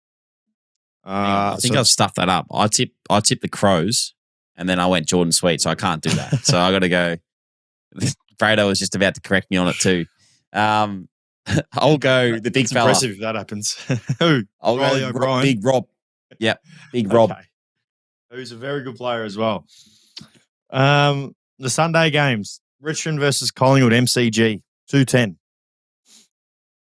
Speaker 2: I think I've stuffed that up. I tip the Crows, and then I went Jordan Sweet, so I can't do that. So I got to go. Fredo was just about to correct me on it too. I'll go the big
Speaker 1: it's
Speaker 2: fella.
Speaker 1: Impressive if that happens. Who?
Speaker 2: I'll go Big Rob. Yeah, Big Rob.
Speaker 1: Okay. Who's a very good player as well. The Sunday games: Richmond versus Collingwood, MCG, 2:10.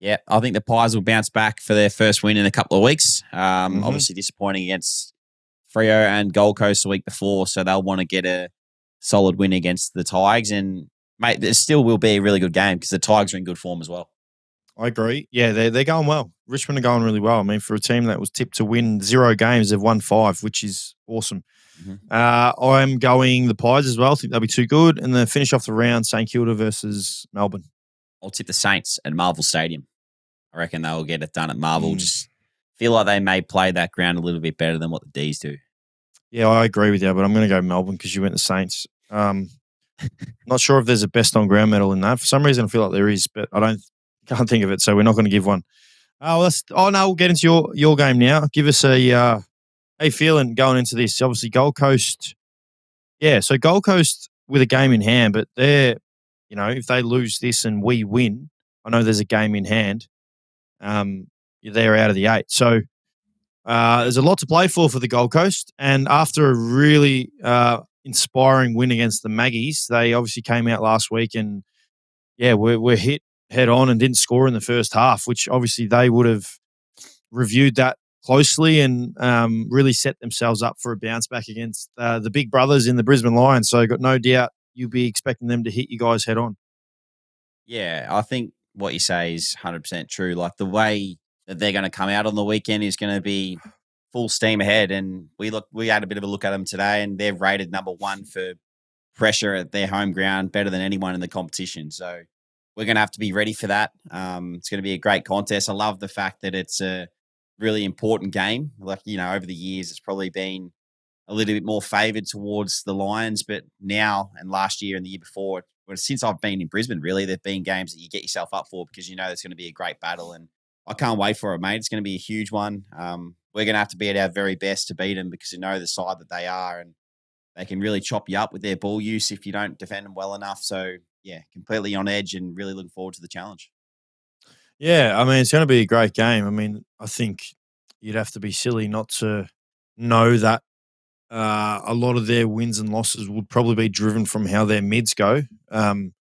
Speaker 2: Yeah, I think the Pies will bounce back for their first win in a couple of weeks. Obviously disappointing against Freo and Gold Coast the week before, so they'll want to get a solid win against the Tigers. And, mate, there still will be a really good game because the Tigers are in good form as well.
Speaker 1: I agree. Yeah, they're going well. Richmond are going really well. I mean, for a team that was tipped to win 0 games, they've won 5, which is awesome. I'm going the Pies as well. I think they'll be too good. And then finish off the round, St Kilda versus Melbourne.
Speaker 2: I'll tip the Saints at Marvel Stadium. I reckon they'll get it done at Marvel. Just feel like they may play that ground a little bit better than what the D's do.
Speaker 1: Yeah, I agree with you, but I'm going to go Melbourne because you went the Saints. Not sure if there's a best on ground medal in that. For some reason, I feel like there is, but I can't think of it, so we're not going to give one. We'll get into your game now. Give us a feeling going into this. Obviously, Gold Coast. Yeah, so Gold Coast with a game in hand, but they're, if they lose this and we win, I know there's a game in hand. They're out of the 8. So there's a lot to play for the Gold Coast. And after a really inspiring win against the Maggies, they obviously came out last week and, we're hit head on and didn't score in the first half, which obviously they would have reviewed that closely and really set themselves up for a bounce back against the big brothers in the Brisbane Lions. So got no doubt you'll be expecting them to hit you guys head on. Yeah,
Speaker 2: I think what you say is 100% true. Like the way that they're going to come out on the weekend is going to be full steam ahead. And we had a bit of a look at them today, and they're rated number 1 for pressure at their home ground, better than anyone in the competition. So we're going to have to be ready for that. It's going to be a great contest. I love the fact that it's a really important game. Like, over the years, it's probably been a little bit more favoured towards the Lions, but now and last year and the year before, since I've been in Brisbane, really, there've been games that you get yourself up for because it's going to be a great battle, and I can't wait for it, mate. It's going to be a huge one. We're going to have to be at our very best to beat them because the side that they are, and they can really chop you up with their ball use if you don't defend them well enough. So, yeah, completely on edge and really looking forward to the challenge.
Speaker 1: Yeah, I mean, it's going to be a great game. I mean, I think you'd have to be silly not to know that a lot of their wins and losses would probably be driven from how their mids go in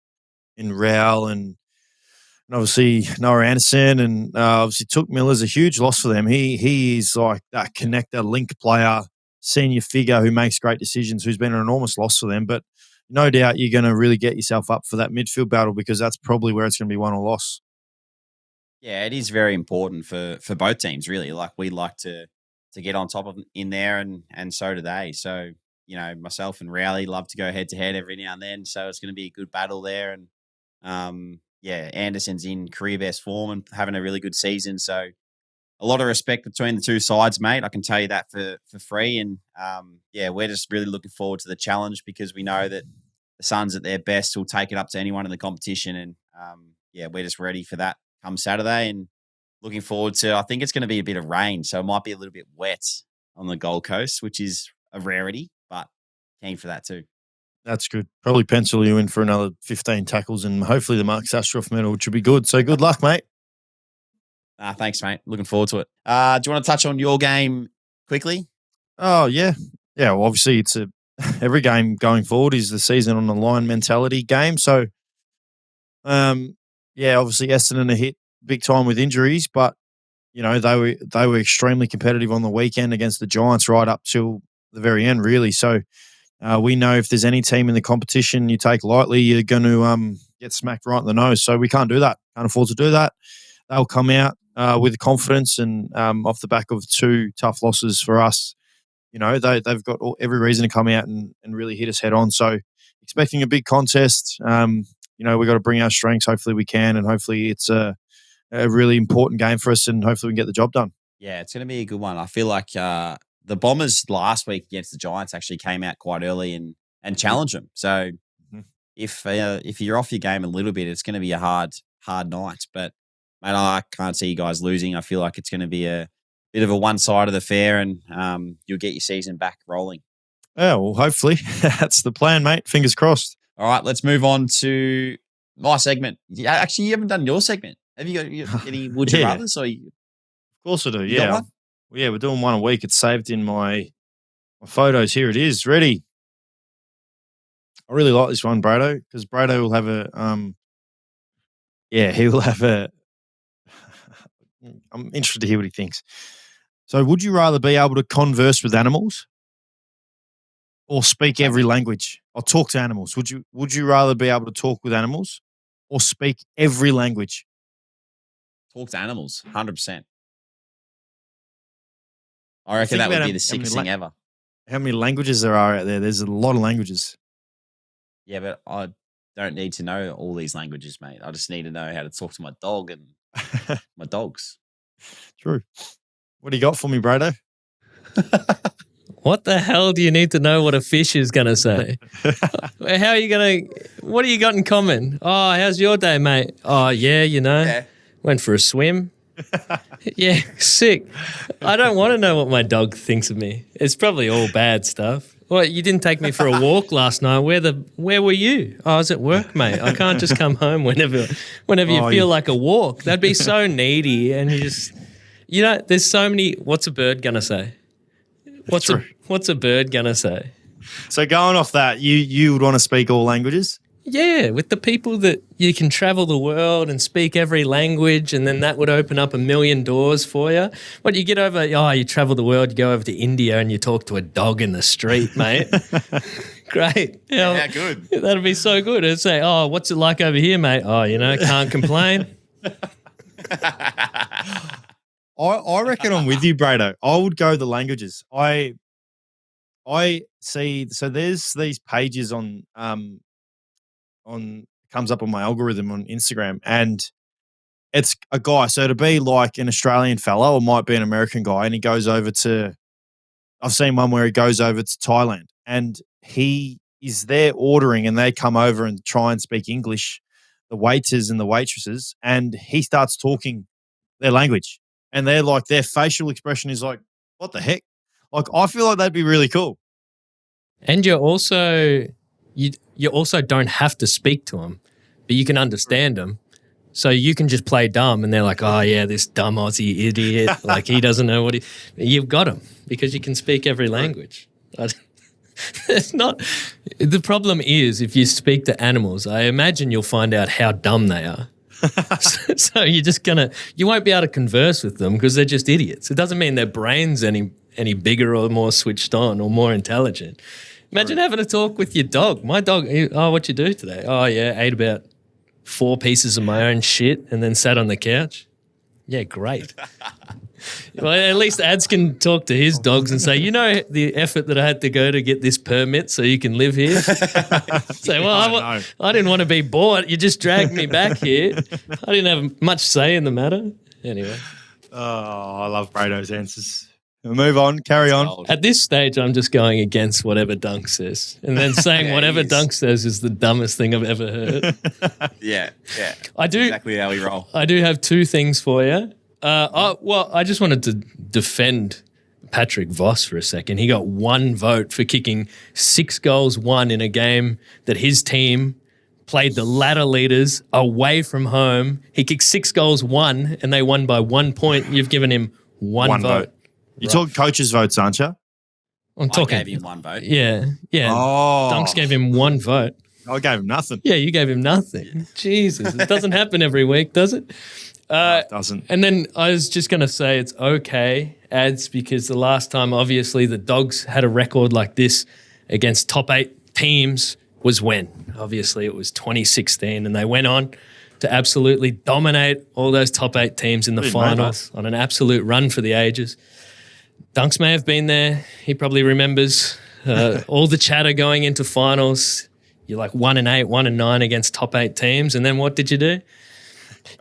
Speaker 1: Rowell and obviously Noah Anderson and obviously Took Miller's a huge loss for them. He is like that connector, link player, senior figure who makes great decisions, who's been an enormous loss for them. But no doubt you're going to really get yourself up for that midfield battle because that's probably where it's going to be won or loss.
Speaker 2: Yeah, it is very important for both teams, really. Like we like to get on top of in there, and so do they. So, myself and Rowley love to go head to head every now and then. So it's going to be a good battle there. And Anderson's in career best form and having a really good season. So a lot of respect between the two sides, mate. I can tell you that for free. And we're just really looking forward to the challenge because we know that the Suns at their best will take it up to anyone in the competition. And we're just ready for that come Saturday and looking forward to, I think it's going to be a bit of rain. So it might be a little bit wet on the Gold Coast, which is a rarity, but keen for that too.
Speaker 1: That's good. Probably pencil you in for another 15 tackles and hopefully the Mark Sastroff medal, which would be good. So good luck, mate.
Speaker 2: Thanks, mate. Looking forward to it. Do you want to touch on your game quickly?
Speaker 1: Oh, yeah. Yeah, well, obviously it's every game going forward is the season on the line mentality game. So, obviously Essendon are hit big time with injuries, but, you know, they were extremely competitive on the weekend against the Giants right up till the very end, really. So, we know if there's any team in the competition you take lightly, you're going to get smacked right in the nose. So we can't do that. Can't afford to do that. They'll come out with confidence and off the back of 2 tough losses for us. You know, they've got every reason to come out and really hit us head on. So expecting a big contest. We've got to bring our strengths. Hopefully we can, and hopefully it's a really important game for us, and hopefully we can get the job done.
Speaker 2: Yeah, it's going to be a good one. I feel like the Bombers last week against the Giants actually came out quite early and challenged them. So if you're off your game a little bit, it's going to be a hard night. But mate, I can't see you guys losing. I feel like it's going to be a bit of a one-sided affair, and you'll get your season back rolling.
Speaker 1: Yeah, well, hopefully that's the plan, mate. Fingers crossed.
Speaker 2: All right, let's move on to my segment. Yeah, actually, you haven't done your segment. Have you got any would you rathers? Of
Speaker 1: course I do. Yeah, we're doing one a week. It's saved in my photos. Here it is. Ready? I really like this one, Brado, because Brado will have he will have a. I'm interested to hear what he thinks. So, would you rather be able to converse with animals or speak every language? Or talk to animals? Would you rather be able to talk with animals or speak every language?
Speaker 2: Talk to animals, 100%. I reckon that would be the sickest thing ever.
Speaker 1: How many languages there are out there? There's a lot of languages.
Speaker 2: Yeah, but I don't need to know all these languages, mate. I just need to know how to talk to my dog and my dogs.
Speaker 1: True. What do you got for me, Brado?
Speaker 4: What the hell do you need to know what a fish is going to say? How are you going to – what do you got in common? Oh, how's your day, mate? Oh, yeah, went for a swim. Yeah, sick. I don't want to know what my dog thinks of me. It's probably all bad stuff. Well, you didn't take me for a walk last night. Where were you? I was at work, mate. I can't just come home whenever you feel like a walk. That'd be so needy. And there's so many. What's a bird gonna say? What's a bird gonna say?
Speaker 1: So going off that, you would want to speak all languages?
Speaker 4: Yeah, with the people that you can travel the world and speak every language, and then that would open up a million doors for you. What you get over, you travel the world, you go over to India and you talk to a dog in the street, mate. Great.
Speaker 2: Yeah, good.
Speaker 4: That'd be so good. It'd say, what's it like over here, mate? Oh, can't complain.
Speaker 1: I reckon I'm with you, Brado. I would go the languages. I see. So there's these pages on comes up on my algorithm on Instagram, and it's a guy. So to be like an Australian fella, or might be an American guy, and he goes over to. I've seen one where he goes over to Thailand, and he is there ordering, and they come over and try and speak English, the waiters and the waitresses, and he starts talking their language. And they're like, their facial expression is like, what the heck? Like, I feel like that'd be really cool.
Speaker 4: And you also don't have to speak to them, but you can understand them. So you can just play dumb and they're like, oh, yeah, this dumb Aussie idiot. Like, he doesn't know what you've got him because you can speak every language. It's not – the problem is if you speak to animals, I imagine you'll find out how dumb they are. So you're just you won't be able to converse with them because they're just idiots. It doesn't mean their brain's any bigger or more switched on or more intelligent. Imagine having a talk with your dog. My dog, what'd you do today? Oh, yeah, ate about 4 pieces of my own shit and then sat on the couch. Yeah, great. Well, at least Ads can talk to his dogs and say, the effort that I had to go to get this permit so you can live here. Say, well, I didn't want to be bought. You just dragged me back here. I didn't have much say in the matter. Anyway.
Speaker 1: Oh, I love Brado's answers. We'll move on. Carry on.
Speaker 2: Old.
Speaker 4: At this stage, I'm just going against whatever Dunk says. And then saying
Speaker 2: Yeah,
Speaker 4: whatever
Speaker 2: he is.
Speaker 4: Dunk says is the dumbest thing I've ever heard.
Speaker 2: Yeah.
Speaker 4: I do.
Speaker 2: Exactly how we roll.
Speaker 4: I do have two things for you. I just wanted to defend Patrick Voss for a second. He got one vote for kicking 6 goals, 1 in a game that his team played the ladder leaders away from home. He kicked 6 goals, 1, and they won by 1 point. You've given him one vote.
Speaker 1: You talk coaches' votes, aren't you?
Speaker 4: I'm talking.
Speaker 2: I gave him 1 vote.
Speaker 4: Yeah.
Speaker 1: Oh.
Speaker 4: Dunks gave him 1 vote.
Speaker 1: I gave him nothing.
Speaker 4: Yeah, you gave him nothing. Jesus, it doesn't happen every week, does it?
Speaker 1: No, it doesn't.
Speaker 4: And then I was just going to say it's okay, Ads, because the last time, obviously, the Dogs had a record like this against top 8 teams was when? Obviously, it was 2016, and they went on to absolutely dominate all those top 8 teams in the finals on an absolute run for the ages. Dunks may have been there. He probably remembers all the chatter going into finals. You're like 1-8, 1-9 against top 8 teams, and then what did you do?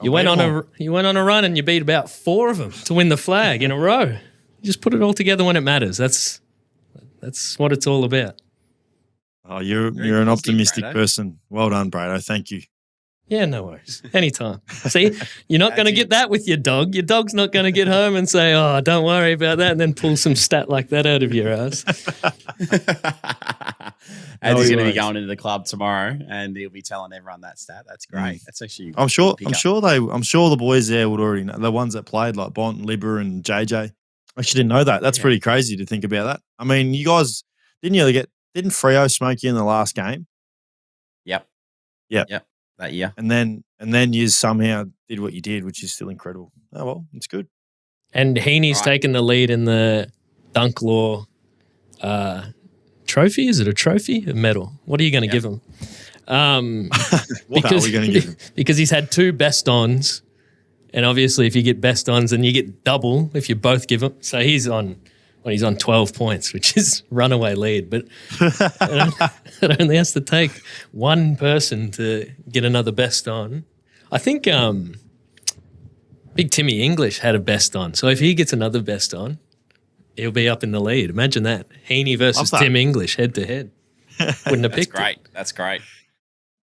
Speaker 4: You went on a run and you beat about 4 of them to win the flag in a row. You just put it all together when it matters. That's what it's all about.
Speaker 1: Oh, you're an optimistic person. Well done, Brado. Thank you.
Speaker 4: Yeah, no worries. Anytime. See, you're not going to get that with your dog. Your dog's not going to get home and say, "Oh, don't worry about that," and then pull some stat like that out of your ass.
Speaker 2: And he's going to be going into the club tomorrow, and he'll be telling everyone that stat. That's great. That's actually.
Speaker 1: I'm sure the boys there would already know, the ones that played like Bont, Libber, and JJ. I actually didn't know that. That's pretty crazy to think about that. I mean, you guys didn't Freo smoke you in the last game?
Speaker 2: Yep. That year.
Speaker 1: And then you somehow did what you did, which is still incredible. Oh well, it's good.
Speaker 4: And Heaney's taken the lead in the Dunk Law trophy. Is it a trophy? A medal? What are you going to give him?
Speaker 1: What are we going to give him?
Speaker 4: Because he's had 2 best ons, and obviously if you get best ons, then you get double if you both give him. So he's on 12 points, which is runaway lead. But it only has to take one person to get another best on. I think Big Timmy English had a best on. So if he gets another best on, he'll be up in the lead. Imagine that. Heaney versus Tim English head to head. Wouldn't have picked it.
Speaker 2: That's great.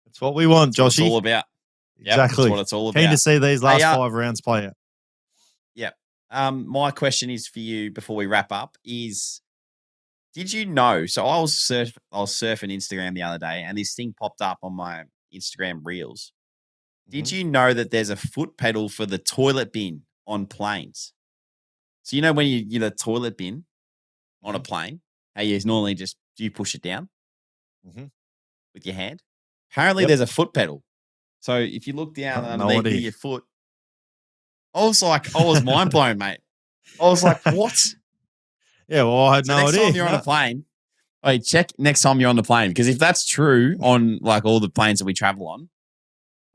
Speaker 1: That's what we want, Joshy.
Speaker 2: It's all about.
Speaker 1: Exactly.
Speaker 2: That's what it's all about.
Speaker 1: Keen to see these last 5 rounds play out.
Speaker 2: Yep. My question is for you before we wrap up is, did you know? So I was surfing Instagram the other day, and this thing popped up on my Instagram reels. Did you know that there's a foot pedal for the toilet bin on planes? So you know when you the toilet bin on a plane, how you normally just you push it down with your hand. Apparently, there's a foot pedal. So if you look down underneath your foot, I was mind blown, mate. I was like, what?
Speaker 1: Yeah, well, I had no idea.
Speaker 2: Next time you're on a plane, check next time you're on the plane, because if that's true on like all the planes that we travel on,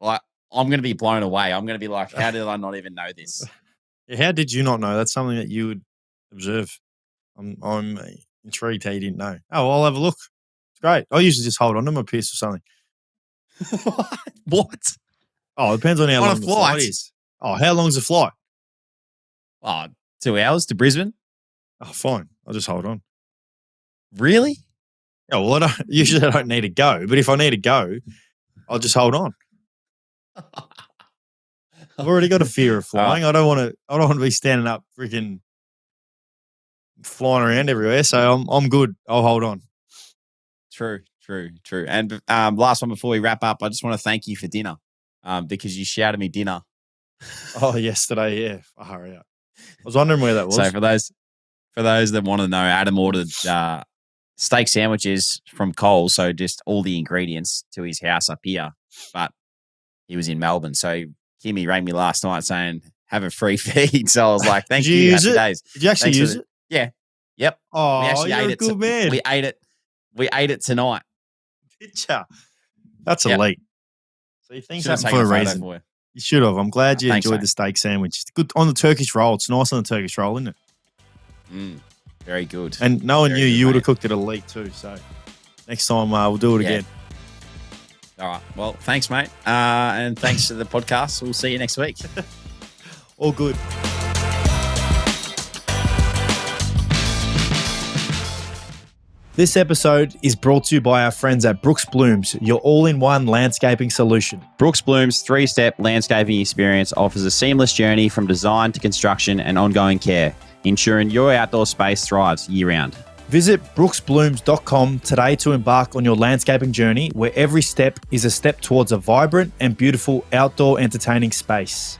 Speaker 2: like I'm going to be blown away. I'm going to be like, how did I not even know this?
Speaker 1: How did you not know? That's something that you would observe. I'm intrigued how you didn't know. Oh, well, I'll have a look. It's great. I usually just hold on to my piece or something.
Speaker 2: What?
Speaker 1: Oh, it depends on how long the flight is. Oh, how long's the flight?
Speaker 2: Oh, 2 hours to Brisbane.
Speaker 1: Oh, fine. I'll just hold on.
Speaker 2: Really?
Speaker 1: Oh, well, I don't need to go, but if I need to go, I'll just hold on. I've already got a fear of flying. I don't want to be standing up freaking flying around everywhere, so I'm good. I'll hold on.
Speaker 2: True. And last one before we wrap up, I just want to thank you for dinner, because you shouted me dinner.
Speaker 1: Oh, yesterday, yeah. Oh, hurry up. I was wondering where that was.
Speaker 2: So for those that want to know, Adam ordered steak sandwiches from Coles, so just all the ingredients to his house up here. But he was in Melbourne, so Kimmy rang me last night saying have a free feed. So I was like, "Thank you,
Speaker 1: use
Speaker 2: happy
Speaker 1: it?
Speaker 2: days."
Speaker 1: Did you actually use it?
Speaker 2: Yeah. Yep.
Speaker 1: Oh,
Speaker 2: we actually
Speaker 1: you're
Speaker 2: ate
Speaker 1: a
Speaker 2: it.
Speaker 1: good man.
Speaker 2: We ate it. We ate it tonight.
Speaker 1: Did ya? That's elite. So you think
Speaker 2: Should've
Speaker 1: something for a
Speaker 2: taken photo
Speaker 1: reason.
Speaker 2: for you.
Speaker 1: You should have. I'm glad you
Speaker 2: Thanks,
Speaker 1: enjoyed
Speaker 2: mate.
Speaker 1: the steak sandwich. It's good on the Turkish roll. It's nice on the Turkish roll, isn't it?
Speaker 2: Very good.
Speaker 1: And knowing
Speaker 2: Very
Speaker 1: you,
Speaker 2: good,
Speaker 1: you would have
Speaker 2: mate.
Speaker 1: cooked it elite too. So next time we'll do it
Speaker 2: Yeah.
Speaker 1: again.
Speaker 2: All right. Well, thanks, mate. And thanks to the podcast. We'll see you next week.
Speaker 1: All good. This episode is brought to you by our friends at Brooks Blooms, your all-in-one landscaping solution.
Speaker 2: Brooks Bloom's 3-step landscaping experience offers a seamless journey from design to construction and ongoing care, ensuring your outdoor space thrives year-round.
Speaker 1: Visit brooksblooms.com today to embark on your landscaping journey, where every step is a step towards a vibrant and beautiful outdoor entertaining space.